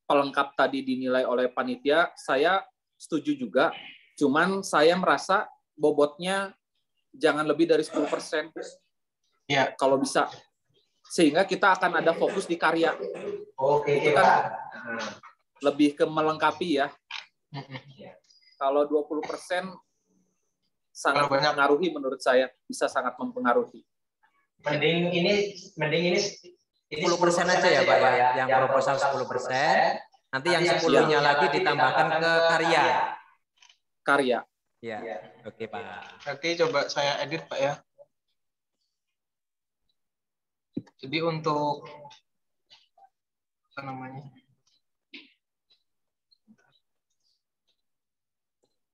pelengkap tadi dinilai oleh panitia, saya setuju juga. Cuman saya merasa bobotnya jangan lebih dari 10%. Ya, kalau bisa. Sehingga kita akan ada fokus di karya. Oke, itu kan lebih ke melengkapi ya. Kalau 20% sangat mempengaruhi menurut saya, bisa sangat mempengaruhi. Mending ini 10% aja ya Pak ya, yang proposal 10%, nanti yang 10-nya lagi ditambahkan ke karya. Karya. Ya, oke Pak. Oke, coba saya edit Pak ya. Jadi untuk apa namanya?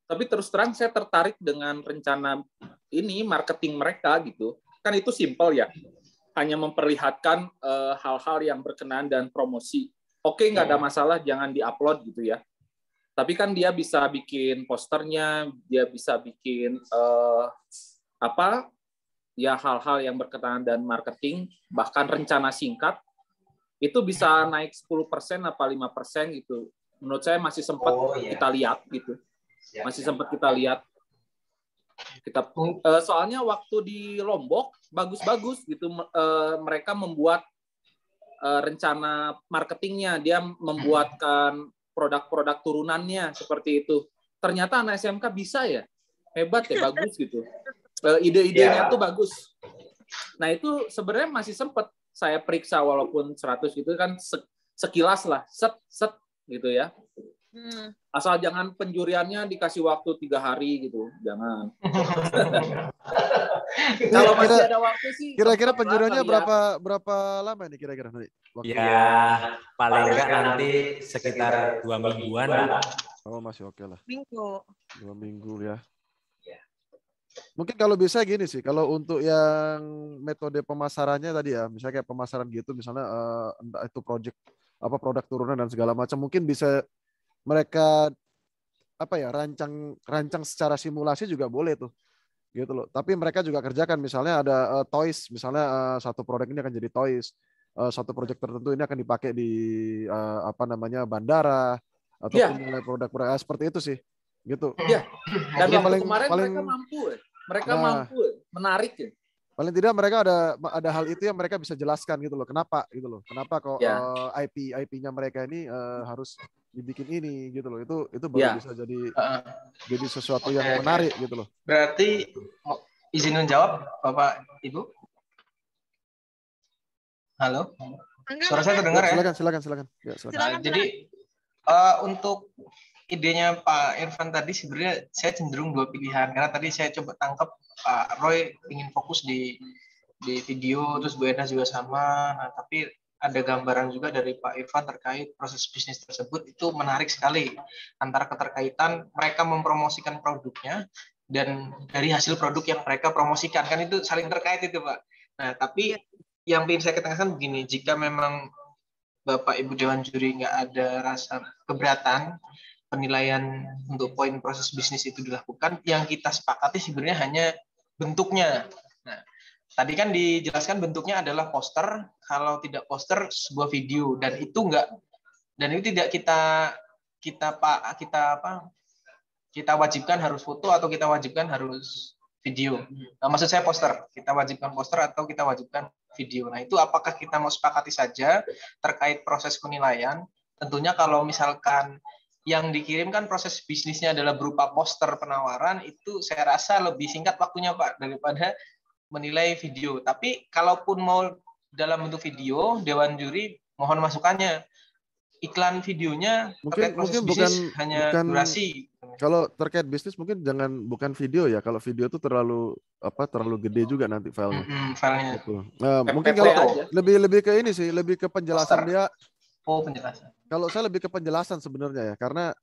Tapi terus terang saya tertarik dengan rencana ini marketing mereka gitu. Kan itu simpel ya. Hanya memperlihatkan hal-hal yang berkenaan dan promosi. Oke, nggak ada masalah, jangan diupload gitu ya. Tapi kan dia bisa bikin posternya, dia bisa bikin hal-hal yang berkenaan dan marketing, bahkan rencana singkat itu bisa naik 10% apa 5% gitu. Menurut saya masih sempat kita lihat gitu. Masih sempat kita lihat. Soalnya waktu di Lombok bagus-bagus gitu, mereka membuat rencana marketingnya, dia membuatkan produk-produk turunannya seperti itu. Ternyata anak SMK bisa ya, hebat ya, bagus gitu. Ide-idenya tuh bagus. Nah itu sebenarnya masih sempat saya periksa, walaupun 100 itu kan sekilas lah, set gitu ya. Asal jangan penjuriannya dikasih waktu 3 hari gitu, jangan. Kalau masih ada waktu sih. Kira-kira penjuriannya berapa lama nih kira-kira nanti? Ya paling enggak nanti sekitar 2 mingguan lah. Oh masih oke lah. 2 minggu ya. Mungkin kalau bisa gini sih, kalau untuk yang metode pemasarannya tadi ya, misalnya kayak pemasaran gitu, misalnya entah itu produk turunan dan segala macam, mungkin bisa mereka rancang secara simulasi juga boleh tuh, gitu loh. Tapi mereka juga kerjakan, misalnya ada toys, misalnya satu produk ini akan jadi toys, satu proyek tertentu ini akan dipakai di bandara ataupun produk-produk seperti itu sih, gitu. Iya. Dan waktu kemarin mereka mampu menarik ya. Paling tidak mereka ada hal itu yang mereka bisa jelaskan gitu loh. Kenapa gitu loh. Kenapa kok IP-nya mereka ini harus dibikin ini gitu loh. Itu baru bisa jadi sesuatu yang menarik gitu loh. Berarti izin menjawab Bapak Ibu? Halo? Suara saya terdengar ya? Silakan. Ya, silakan. Jadi untuk idenya Pak Irfan tadi sebenarnya saya cenderung 2 pilihan, karena tadi saya coba tangkap Pak Roy ingin fokus di video, terus Bu Ena juga sama. Nah, tapi ada gambaran juga dari Pak Irfan terkait proses bisnis tersebut, itu menarik sekali antara keterkaitan mereka mempromosikan produknya dan dari hasil produk yang mereka promosikan, kan itu saling terkait itu Pak. Nah, tapi yang ingin saya katakan begini, jika memang Bapak Ibu Dewan Juri nggak ada rasa keberatan penilaian untuk poin proses bisnis itu dilakukan, yang kita sepakati sebenarnya hanya bentuknya. Nah, tadi kan dijelaskan bentuknya adalah poster, kalau tidak poster sebuah video, dan itu tidak kita wajibkan harus foto atau kita wajibkan harus video. Nah, maksud saya poster, kita wajibkan poster atau kita wajibkan video. Nah, itu apakah kita mau sepakati saja terkait proses penilaian? Tentunya kalau misalkan yang dikirimkan proses bisnisnya adalah berupa poster penawaran, itu saya rasa lebih singkat waktunya Pak daripada menilai video. Tapi kalaupun mau dalam bentuk video, Dewan Juri mohon masukannya. Iklan videonya terkait proses bisnis hanya durasi. Kalau terkait bisnis mungkin bukan video ya. Kalau video itu terlalu gede juga nanti filenya. Filenya. Mungkin kalau lebih ke ini sih, lebih ke penjelasan dia. Oh, penjelasan. Kalau saya lebih ke penjelasan sebenarnya ya, karena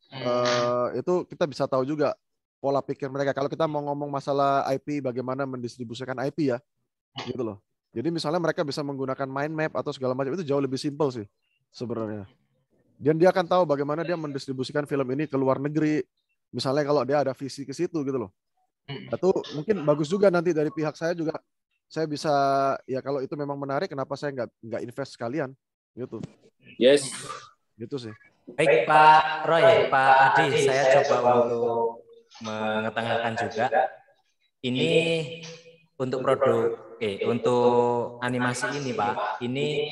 itu kita bisa tahu juga pola pikir mereka. Kalau kita mau ngomong masalah IP, bagaimana mendistribusikan IP ya, gitu loh. Jadi misalnya mereka bisa menggunakan mind map atau segala macam, itu jauh lebih simpel sih sebenarnya. Dan dia akan tahu bagaimana dia mendistribusikan film ini ke luar negeri. Misalnya kalau dia ada visi ke situ gitu loh. Itu mungkin bagus juga nanti dari pihak saya juga. Saya bisa ya kalau itu memang menarik, kenapa saya nggak invest sekalian gitu. Yes. Gitu sih. Baik Pak Roy, Pak Adi, saya coba untuk mengetengahkan juga. Ini untuk produk, untuk animasi ini Pak, ini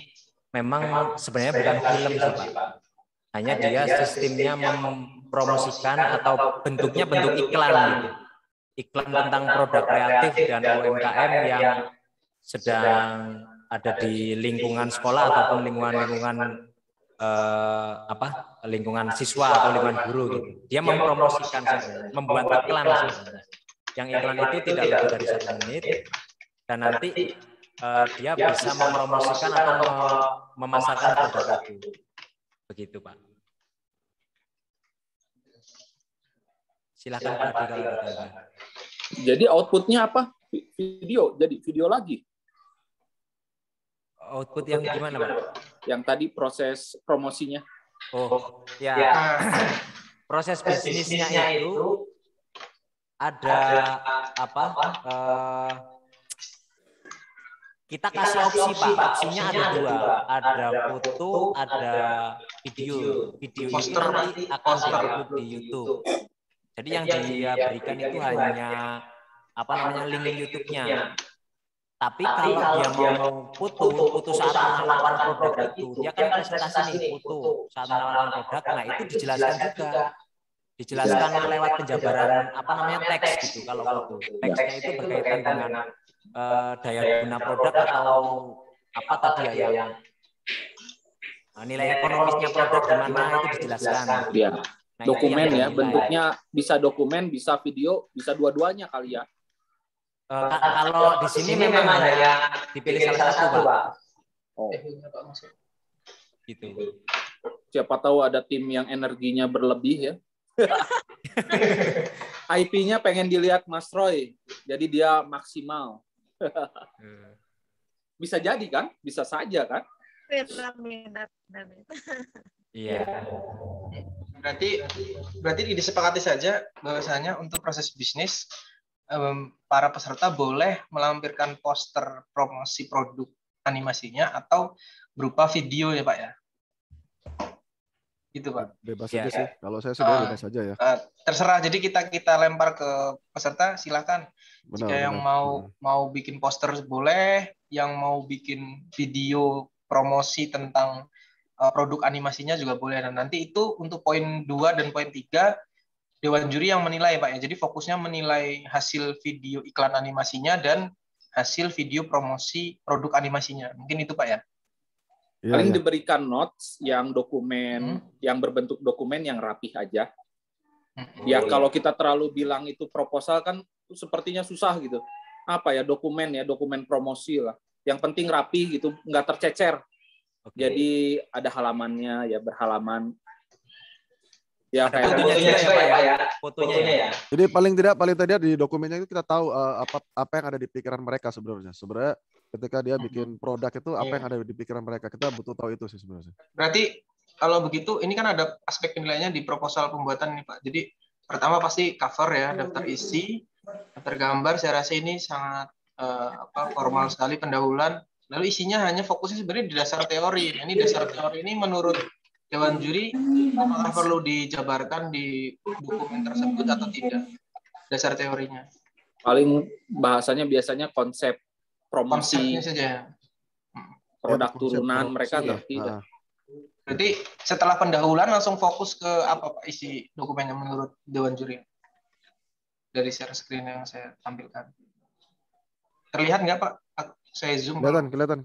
memang sebenarnya bukan film sih Pak. Hanya dia sistemnya mempromosikan atau bentuknya bentuk iklan gitu. Iklan tentang produk kreatif dan UMKM yang sedang ada di lingkungan sekolah ataupun lingkungan lingkungan siswa atau lingkungan guru gitu. Dia mempromosikan sebenarnya, membuat iklan sebenarnya. Yang iklan itu tidak lebih dari 1 menit dan nanti dia bisa mempromosikan atau memasarkan produk itu. Begitu Pak. Silakan Pak Adi kalau ada tambahan. Jadi outputnya apa? Video, jadi video lagi. Output yang gimana Pak? Yang tadi proses promosinya. Oh ya, proses bisnisnya itu ada apa? Kita kasih opsi Pak. Opsinya ada 2. Ada foto, ada video. Video itu nanti akan diupload di YouTube. Jadi yang dia berikan itu hanya link YouTube-nya. Tapi kalau dia mau foto saat menawarkan produk itu, dia kan presentasi nih foto saat menawarkan produk. Nah itu dijelaskan juga, dijelaskan lewat penjabaran teks gitu. Kalau foto teksnya itu berkaitan dengan daya guna produk atau apa tadi ya yang nilai ekonomisnya produk gimana itu dijelaskan. Ya. Nah, dokumen ya, bentuknya bisa dokumen, bisa video, bisa dua-duanya kali ya. Kalau di sini memang hanya dipilih salah satu Pak. Oh. Gitu. Siapa tahu ada tim yang energinya berlebih ya. IP-nya pengen dilihat Mas Roy, jadi dia maksimal. Bisa jadi kan? Bisa saja kan? Iya. Berarti disepakati saja bahwasanya untuk proses bisnis para peserta boleh melampirkan poster promosi produk animasinya atau berupa video ya Pak ya. Gitu Pak. Bebas saja sih. Kalau saya sudah bebas saja ya. Terserah. Jadi kita lempar ke peserta, silakan. Jika yang mau bikin poster boleh, yang mau bikin video promosi tentang produk animasinya juga boleh. Dan nanti itu untuk poin 2 dan poin 3 Dewan Juri yang menilai Pak ya. Jadi fokusnya menilai hasil video iklan animasinya dan hasil video promosi produk animasinya. Mungkin itu Pak ya. Paling diberikan notes yang dokumen, yang berbentuk dokumen yang rapih aja. Ya kalau kita terlalu bilang itu proposal kan sepertinya susah gitu. Apa ya, dokumen promosi lah. Yang penting rapi gitu, nggak tercecer. Jadi ada halamannya ya, berhalaman. Ya kayak fotonya juga ya Pak ya. Fotonya ya. Jadi paling tidak di dokumennya itu kita tahu apa yang ada di pikiran mereka sebenarnya. Sebenarnya ketika dia bikin produk itu apa yang ada di pikiran mereka, kita butuh tahu itu sih sebenarnya. Berarti kalau begitu ini kan ada aspek penilaiannya di proposal pembuatan ini Pak. Jadi pertama pasti cover ya, daftar isi, daftar gambar. Saya rasa ini sangat formal sekali pendahuluan. Lalu isinya hanya fokusnya sebenarnya di dasar teori. Nah, ini dasar teori ini menurut Dewan Juri apakah perlu dijabarkan di dokumen tersebut atau tidak dasar teorinya? Paling bahasanya biasanya konsep promosi saja. Produk turunan mereka ngerti. Berarti setelah pendahuluan langsung fokus ke apa Pak isi dokumennya menurut Dewan Juri? Dari share screen yang saya tampilkan. Terlihat nggak Pak? Saya zoom. Kelihatan.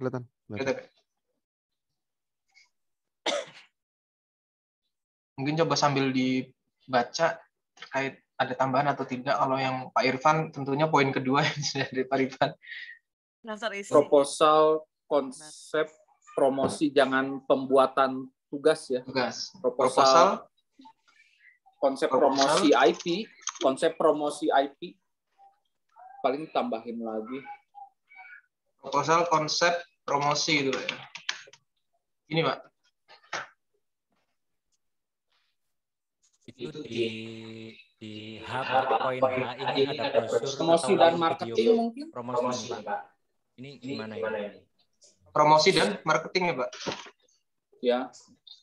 Mungkin coba sambil dibaca terkait ada tambahan atau tidak. Kalau yang Pak Irfan tentunya poin kedua yang sudah dari Pak Irfan. Proposal konsep promosi, jangan pembuatan tugas ya. Proposal konsep promosi IP, konsep promosi IP. Paling tambahin lagi. Proposal konsep promosi itu ya. Ini Pak. Itu di hub poin H ini ada brosur promosi dan marketing mungkin. Promosi Pak. Ini gimana ya? Promosi dan marketing ya Pak.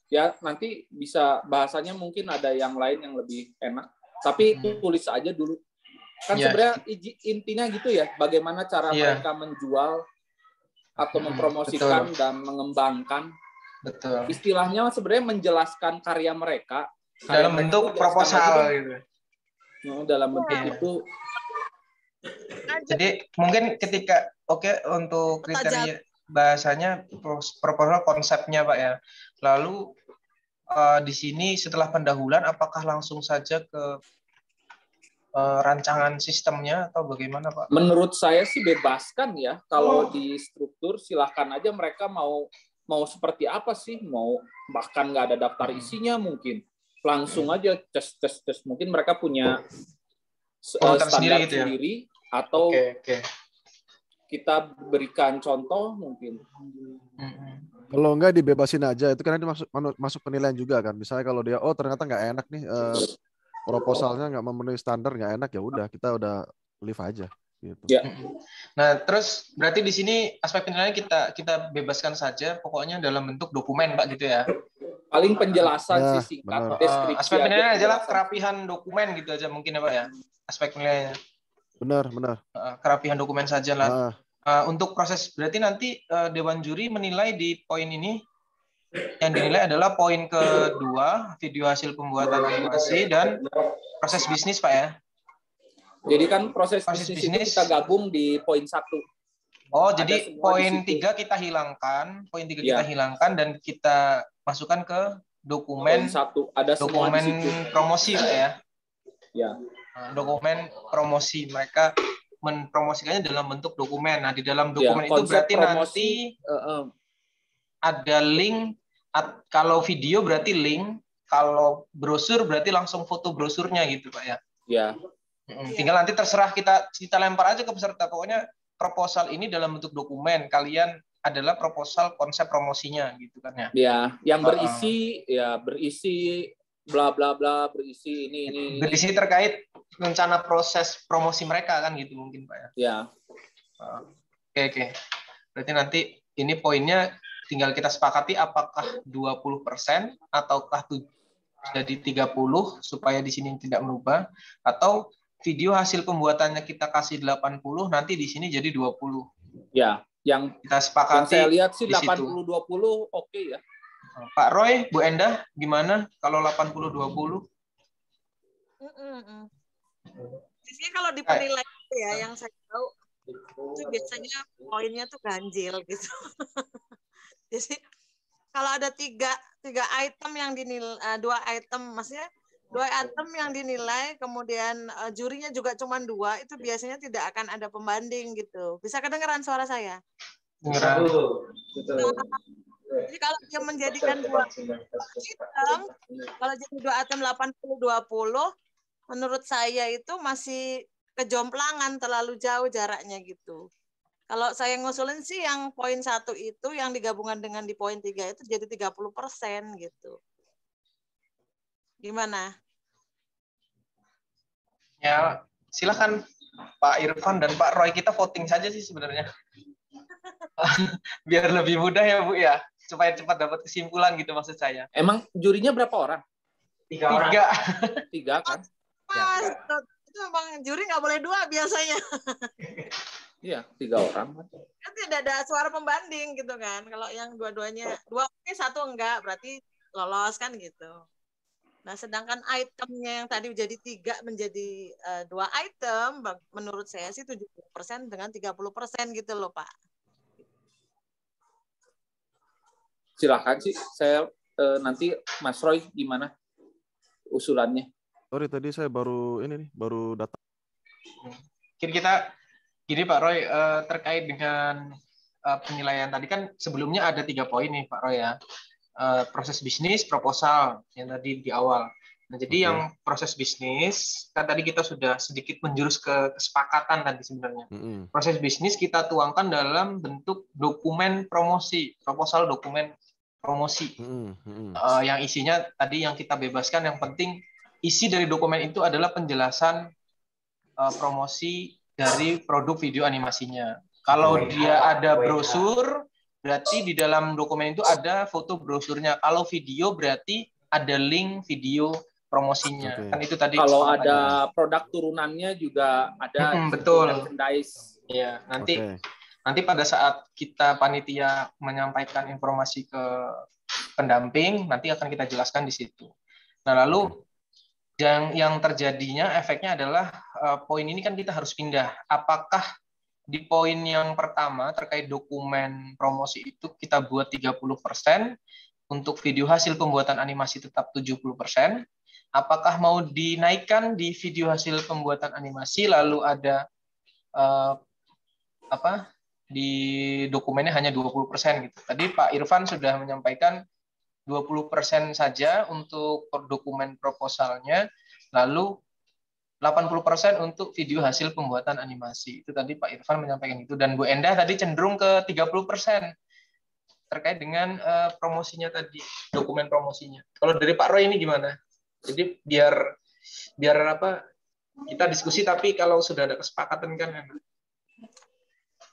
Ya nanti bisa bahasanya mungkin ada yang lain yang lebih enak. Tapi tulis aja dulu. Kan sebenarnya intinya gitu ya, bagaimana cara mereka menjual atau mempromosikan dan mengembangkan. Betul. Istilahnya sebenarnya menjelaskan karya mereka dalam bentuk proposal gitu. Dalam bentuk itu. Jadi mungkin ketika untuk kriteria bahasanya proposal konsepnya Pak ya. Lalu di sini setelah pendahuluan apakah langsung saja ke rancangan sistemnya atau bagaimana Pak? Menurut saya sih bebaskan ya. Kalau di struktur silahkan aja mereka mau seperti apa sih, mau bahkan nggak ada daftar isinya mungkin langsung aja tes. Mungkin mereka punya standar sendiri atau kita berikan contoh mungkin. Kalau nggak dibebasin aja, itu kan nanti masuk penilaian juga kan. Misalnya kalau dia ternyata nggak enak nih proposalnya nggak memenuhi standar, nggak enak, ya udah kita udah leave aja gitu. Ya. Nah, terus berarti di sini aspek penilaian kita bebaskan saja, pokoknya dalam bentuk dokumen Pak gitu ya. Paling penjelasan sih singkat, deskripsi. Aspek penilaian adalah kerapihan dokumen gitu aja mungkin ya Pak ya. Aspek penilaiannya. Benar. Kerapihan dokumen saja lah. Untuk proses berarti nanti Dewan Juri menilai di poin ini. Yang dinilai adalah poin kedua, video hasil pembuatan animasi dan proses bisnis Pak ya. Jadi kan proses bisnis kita gabung di poin 1. Jadi poin 3 kita hilangkan, kita hilangkan dan kita masukkan ke dokumen 1. Ada dokumen promosi Pak ya. Ya. Dokumen promosi, mereka mempromosikannya dalam bentuk dokumen. Nah, di dalam dokumen itu berarti nanti ada link. Kalau video berarti link, kalau brosur berarti langsung foto brosurnya gitu Pak ya. Ya. Tinggal nanti terserah kita lempar aja ke peserta. Pokoknya proposal ini dalam bentuk dokumen, kalian adalah proposal konsep promosinya gitu kan ya. Ya, yang berisi bla bla bla, berisi ini. Berisi terkait rencana proses promosi mereka kan gitu mungkin Pak ya. Ya. Oke. Berarti nanti ini poinnya tinggal kita sepakati apakah 20% ataukah jadi 30 supaya di sini tidak merubah, atau video hasil pembuatannya kita kasih 80 nanti di sini jadi 20. Ya, yang kita sepakati. Yang saya lihat sih 80-20 oke ya. Pak Roy, Bu Endah gimana kalau 80-20? Biasanya kalau di penilaian ya yang saya tahu itu biasanya poinnya tuh ganjil gitu. Jadi kalau ada tiga item yang dinilai, 2 item, maksudnya 2 item yang dinilai, kemudian jurinya juga cuma 2, itu biasanya tidak akan ada pembanding gitu. Bisa kedengeran suara saya? Jadi kalau dia menjadikan 2 item, kalau jadi 2 item 80-20, menurut saya itu masih kejomplangan, terlalu jauh jaraknya gitu. Kalau saya ngusulin sih yang poin 1 itu yang digabungkan dengan di poin 3 itu jadi 30% gitu. Gimana? Ya, silakan Pak Irfan dan Pak Roy, kita voting saja sih sebenarnya. Biar lebih mudah ya Bu ya, supaya cepat dapat kesimpulan gitu maksud saya. Emang jurinya berapa orang? 3. 3 kan? Mas, itu memang juri nggak boleh 2 biasanya. Iya, 3 orang. Kan tidak ada suara pembanding gitu kan. Kalau yang dua-duanya 2 oke, 1 enggak, berarti lolos kan gitu. Nah, sedangkan itemnya yang tadi jadi 3 menjadi 2 item, menurut saya sih 70% dengan 30% gitu loh Pak. Silakan sih, saya nanti Mas Roy gimana usulannya? Sorry, tadi saya baru datang. Gini Pak Roy, terkait dengan penilaian tadi kan sebelumnya ada 3 poin nih Pak Roy ya. Proses bisnis, proposal yang tadi di awal. Nah, jadi yang proses bisnis kan tadi kita sudah sedikit menjurus ke kesepakatan tadi sebenarnya. Proses bisnis kita tuangkan dalam bentuk dokumen promosi, proposal dokumen promosi. Yang isinya tadi yang kita bebaskan, yang penting isi dari dokumen itu adalah penjelasan promosi dari produk video animasinya. Kalau dia ada brosur, berarti di dalam dokumen itu ada foto brosurnya. Kalau video berarti ada link video promosinya. Oke. Kan itu tadi. Kalau ada produk turunannya juga ada. Betul. Merchandise. Iya, Oke. nanti pada saat kita panitia menyampaikan informasi ke pendamping, nanti akan kita jelaskan di situ. Nah, lalu yang terjadinya efeknya adalah poin ini kan kita harus pindah. Apakah di poin yang pertama terkait dokumen promosi itu kita buat 30%, untuk video hasil pembuatan animasi tetap 70%. Apakah mau dinaikkan di video hasil pembuatan animasi lalu ada di dokumennya hanya 20% gitu. Tadi Pak Irfan sudah menyampaikan 20% saja untuk dokumen proposalnya, lalu 80% untuk video hasil pembuatan animasi. Itu tadi Pak Irfan menyampaikan itu. Dan Bu Endah tadi cenderung ke 30% terkait dengan promosinya tadi, dokumen promosinya. Kalau dari Pak Roy ini gimana? Jadi biar kita diskusi, tapi kalau sudah ada kesepakatan kan enak.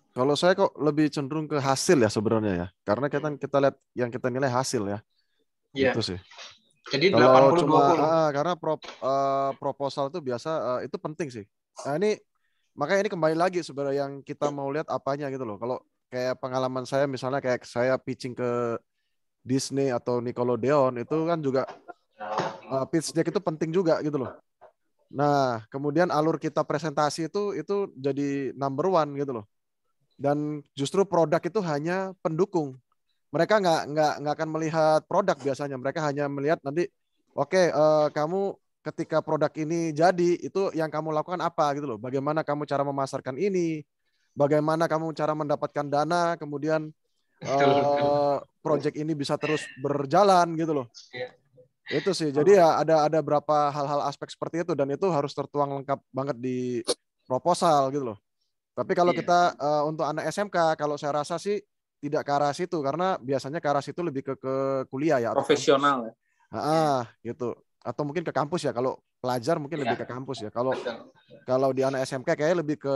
Kalau saya kok lebih cenderung ke hasil ya sebenarnya ya. Karena kita lihat yang kita nilai hasil ya. Iya. Itu sih. Jadi kalau 80-20. Cuma karena proposal itu biasa itu penting sih. Nah, makanya ini kembali lagi sebenarnya yang kita mau lihat apanya gitu loh. Kalau kayak pengalaman saya misalnya kayak saya pitching ke Disney atau Nickelodeon itu kan juga pitch deck itu penting juga gitu loh. Nah, kemudian alur kita presentasi itu jadi number one gitu loh. Dan justru produk itu hanya pendukung. Mereka nggak akan melihat produk biasanya. Mereka hanya melihat nanti, oke, kamu ketika produk ini jadi, itu yang kamu lakukan apa gitu loh. Bagaimana kamu cara memasarkan ini, bagaimana kamu cara mendapatkan dana, kemudian project ini bisa terus berjalan gitu loh. Itu sih. Jadi ya ada berapa hal-hal aspek seperti itu, dan itu harus tertuang lengkap banget di proposal gitu loh. Tapi kalau kita untuk anak SMK, kalau saya rasa sih tidak ke arah situ, karena biasanya ke arah situ lebih ke kuliah ya. Profesional ya. Gitu. Atau mungkin ke kampus ya. Kalau pelajar mungkin lebih ke kampus ya. Kalau di anak SMK kayaknya lebih ke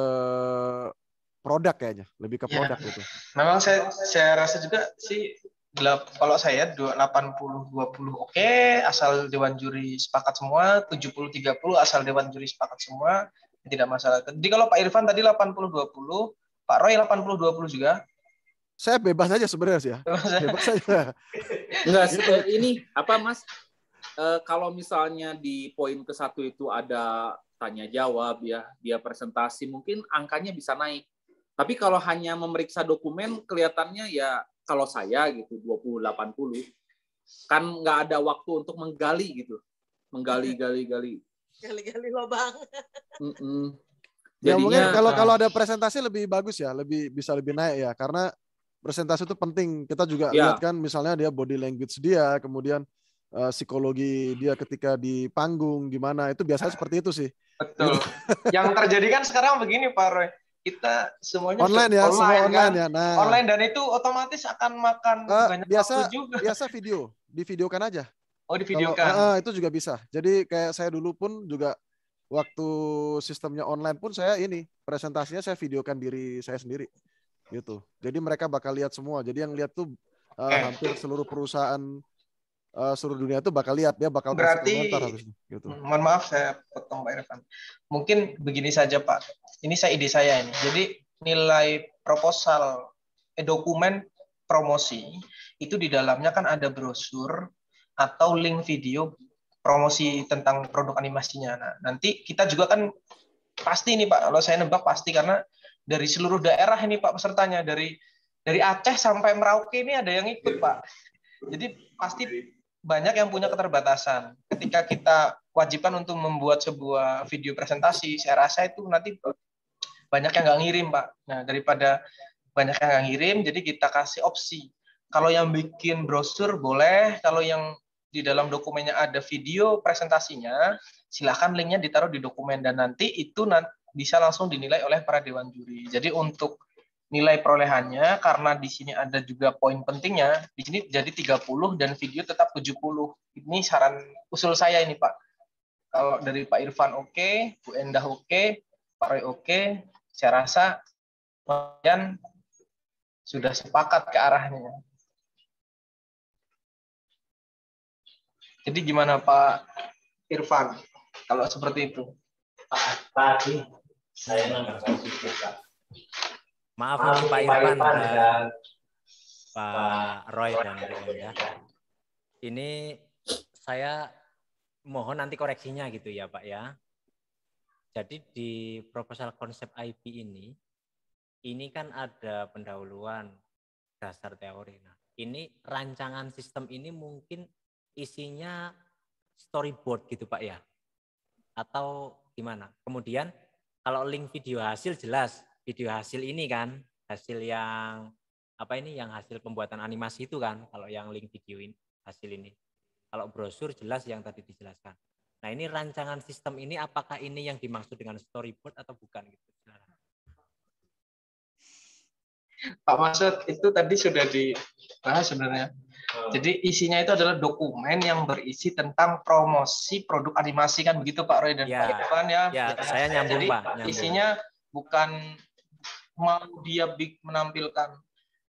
produk kayaknya, lebih ke produk gitu. Memang saya rasa juga sih, kalau saya 80-20 oke, asal dewan juri sepakat semua, 70-30 asal dewan juri sepakat semua, tidak masalah. Jadi kalau Pak Irfan tadi 80-20, Pak Roy 80-20 juga. Saya bebas aja sebenarnya sih ya. Bebas aja. Enggak, ini apa Mas? Kalau misalnya di poin ke-1 itu ada tanya jawab ya, dia presentasi, mungkin angkanya bisa naik. Tapi kalau hanya memeriksa dokumen, kelihatannya ya kalau saya gitu 20-80, kan nggak ada waktu untuk menggali gitu, gali lubang. Ya mungkin kalau ada presentasi lebih bagus ya, bisa lebih naik ya, karena presentasi itu penting. Kita juga lihat kan misalnya dia body language dia, kemudian psikologi dia ketika di panggung gimana, itu biasanya seperti itu sih. Betul. Yang terjadi kan sekarang begini Pak Roy, kita semuanya online ya, semua online ya. Nah, online, dan itu otomatis akan makan banyak waktu juga. Biasa divideokan aja. Oh, divideokan. Itu juga bisa. Jadi kayak saya dulu pun juga waktu sistemnya online pun saya presentasinya saya videokan diri saya sendiri gitu. Jadi mereka bakal lihat semua. Jadi yang lihat tuh hampir seluruh perusahaan seluruh dunia itu bakal lihat, dia bakal kasih komentar habis itu gitu. Mohon maaf saya potong Pak Irfan. Mungkin begini saja Pak. Ini ide saya ini. Jadi nilai proposal dokumen promosi itu di dalamnya kan ada brosur atau link video promosi tentang produk animasinya. Nah, nanti kita juga kan pasti nih Pak, kalau saya nebak pasti, karena dari seluruh daerah ini Pak pesertanya, dari Aceh sampai Merauke ini ada yang ikut Pak. Jadi pasti banyak yang punya keterbatasan. Ketika kita wajibkan untuk membuat sebuah video presentasi, saya rasa itu nanti banyak yang nggak ngirim Pak. Nah, daripada banyak yang nggak ngirim, jadi kita kasih opsi. Kalau yang bikin brosur boleh, kalau yang di dalam dokumennya ada video presentasinya, silakan linknya ditaruh di dokumen, dan nanti itu bisa langsung dinilai oleh para dewan juri. Jadi untuk nilai perolehannya, karena di sini ada juga poin pentingnya, di sini jadi 30 dan video tetap 70. Ini saran usul saya ini Pak. Kalau dari Pak Irfan oke, Bu Endah oke, Pak Roy oke, saya rasa kalian sudah sepakat ke arahnya. Jadi gimana Pak Irfan. Kalau seperti itu. Pak Adi, saya menanggapi Pak. Maaf nih Pak Irfan dan Pak Roy dan Bu Endah. Ini saya mohon nanti koreksinya gitu ya Pak ya. Jadi di proposal konsep IP ini kan ada pendahuluan dasar teori. Nah, ini rancangan sistem ini mungkin isinya storyboard gitu Pak ya? Atau gimana? Kemudian kalau link video hasil jelas, video hasil ini kan, hasil yang apa ini, yang hasil pembuatan animasi itu kan, kalau yang link video ini, hasil ini. Kalau brosur jelas yang tadi dijelaskan. Nah ini rancangan sistem ini apakah ini yang dimaksud dengan storyboard atau bukan gitu? Pak Masud, itu tadi sudah dibahas sebenarnya. Jadi isinya itu adalah dokumen yang berisi tentang promosi produk animasi kan begitu Pak Roy dan Pak Irfan ya. Ya, saya nyambung jadi, Pak. Nyambung. Isinya bukan mau dia menampilkan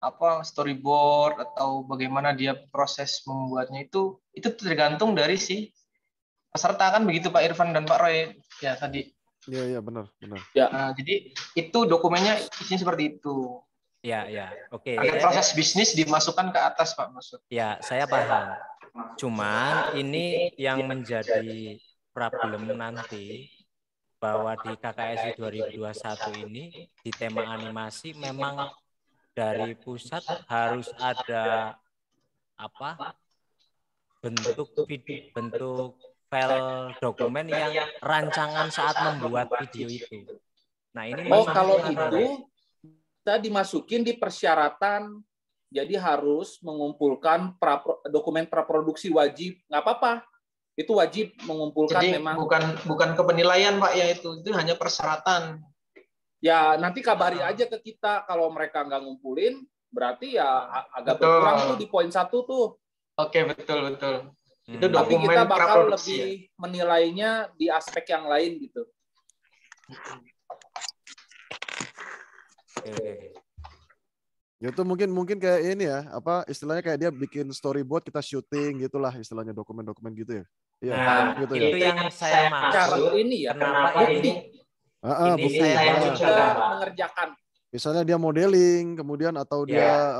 apa storyboard atau bagaimana dia proses membuatnya, itu tergantung dari si peserta kan begitu Pak Irfan dan Pak Roy ya tadi. Iya benar. Ya. Nah, jadi itu dokumennya isinya seperti itu. Ya, oke. Ada proses bisnis dimasukkan ke atas Pak Masud. Ya, saya paham. Cuman ini yang menjadi problem nanti bahwa di KKSI 2021 ini di tema animasi memang dari pusat harus ada apa? bentuk file dokumen yang rancangan saat membuat video itu. Nah, ini kalau itu kita dimasukin di persyaratan, jadi harus mengumpulkan dokumen praproduksi wajib, nggak apa-apa, itu wajib mengumpulkan. Jadi memang bukan ke penilaian Pak ya, itu hanya persyaratan. Ya nanti kabari aja ke kita kalau mereka nggak ngumpulin, berarti ya agak berkurang tuh di poin 1 tuh. Oke, betul. Itu Tapi dokumen kita bakal praproduksi, lebih menilainya di aspek yang lain gitu. Ya itu mungkin kayak ini ya, apa istilahnya kayak dia bikin storyboard, kita syuting gitulah istilahnya, dokumen-dokumen gitu ya. Iya, gitu ya. Itu yang saya maksud ini ya. Kenapa ini saya juga mengerjakan. Misalnya dia modeling, kemudian atau dia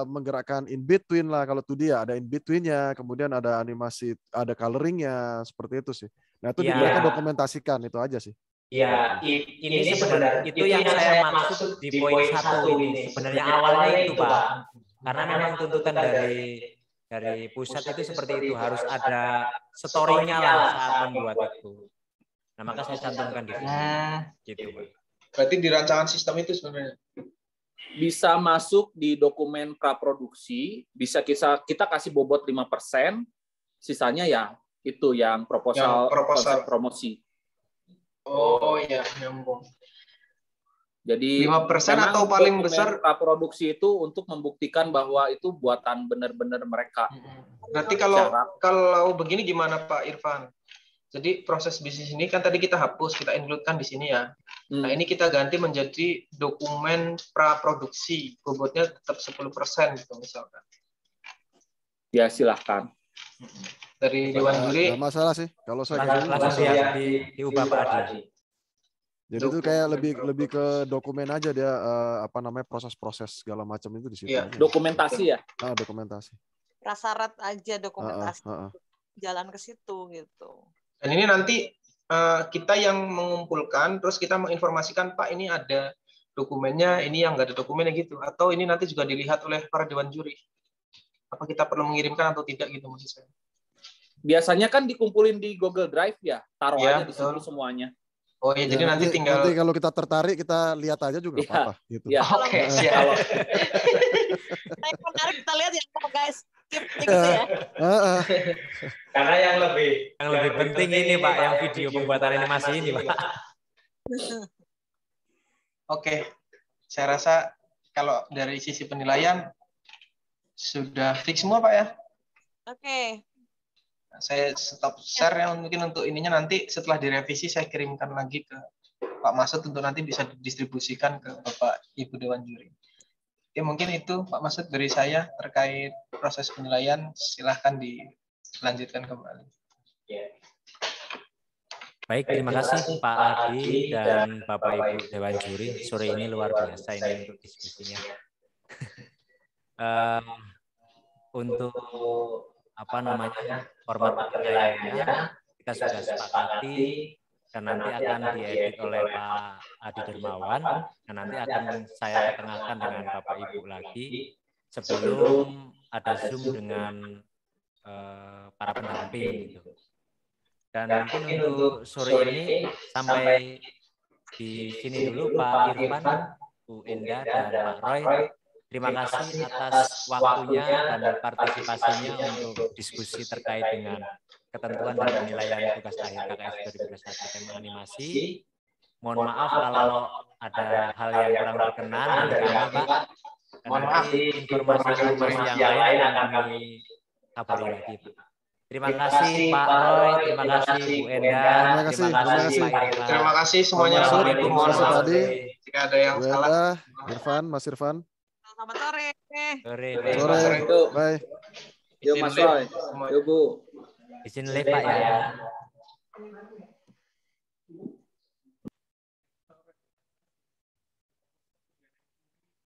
menggerakkan in between lah, kalau tuh dia ada in betweennya, kemudian ada animasi, ada coloringnya, seperti itu sih. Nah itu mereka dokumentasikan itu aja sih. Ya, ini sebenarnya itu yang saya maksud di poin 1 ini. Sebenarnya awalnya itu Pak, karena memang tuntutan dari pusat itu seperti itu, harus ada story-nya lah saat membuat itu. Nah maka saya cantumkan di sini. Gitu Pak. Berarti di rancangan sistem itu sebenarnya bisa masuk di dokumen praproduksi, bisa kita kasih bobot 5%, sisanya ya itu yang proposal. Promosi. Oh iya, nyambung. Jadi 5% atau paling besar praproduksi itu untuk membuktikan bahwa itu buatan benar-benar mereka. Berarti kalau begini gimana Pak Irfan? Jadi proses bisnis ini kan tadi kita hapus, kita include-kan di sini ya. Nah ini kita ganti menjadi dokumen praproduksi, bobotnya tetap 10% gitu misalkan. Ya silahkan. Dari Dewan Juri. Nggak masalah sih, kalau saya langsung diubah Pak Adi. Jadi itu kayak lebih ke dokumen aja dia, apa namanya, proses-proses segala macam itu di situ. Iya. Dokumentasi ya. Dokumentasi. Prasarat aja dokumentasi. Jalan ke situ gitu. Dan ini nanti kita yang mengumpulkan, terus kita menginformasikan Pak ini ada dokumennya, ini yang nggak ada dokumennya gitu. Atau ini nanti juga dilihat oleh para Dewan Juri. Apa kita perlu mengirimkan atau tidak gitu maksud saya. Biasanya kan dikumpulin di Google Drive ya, taruh aja di situ semuanya. Oh iya, jadi nanti tinggal. Nanti kalau kita tertarik kita lihat aja juga apa-apa. Gitu. Ya. Oke, siap. Yang menarik kita lihat ya guys, skip gitu ya. Karena yang lebih penting ini Pak, yang video pembuatan animasi ini Pak. Oke, saya rasa kalau dari sisi penilaian sudah fix semua Pak ya. Oke. Saya stop share ya, mungkin untuk ininya nanti setelah direvisi saya kirimkan lagi ke Pak Masud untuk nanti bisa didistribusikan ke Bapak Ibu Dewan Juri. Oke, mungkin itu Pak Masud dari saya terkait proses penilaian, silahkan dilanjutkan kembali. Baik, terima kasih Pak Adi dan Bapak Ibu Dewan Juri. Sore ini luar biasa ini untuk diskusinya. Untuk apa namanya format penyampaiannya kita sudah sepakati dan nanti akan diedit oleh Pak Adi Dermawan dan nanti akan saya ketengahkan dengan Bapak Ibu lagi sebelum ada Zoom dengan para pendamping gitu. Dan mungkin untuk sore ini sampai di sini dulu Pak Irfan, Bu Enda, dan Pak Roy. Terima kasih atas waktunya dan partisipasinya untuk diskusi terkait dengan ketentuan dan penilaian tugas akhir KKS 2021 tema animasi. Mohon maaf kalau ada hal yang kurang berkenan dari kami, Pak. Dan nanti informasi-informasi yang lain akan kami kabari lagi, Pak. Terima kasih Pak Roy, terima kasih Bu Enda, terima kasih Pak Irfan. Terima kasih semuanya. Terima kasih tadi. Jika ada yang Bu salah. Enda, Irfan, Mas Irfan. Selamat sore. Sore. Bye. Yuk Mas Roy, yuk Bu. Izin live Pak ya.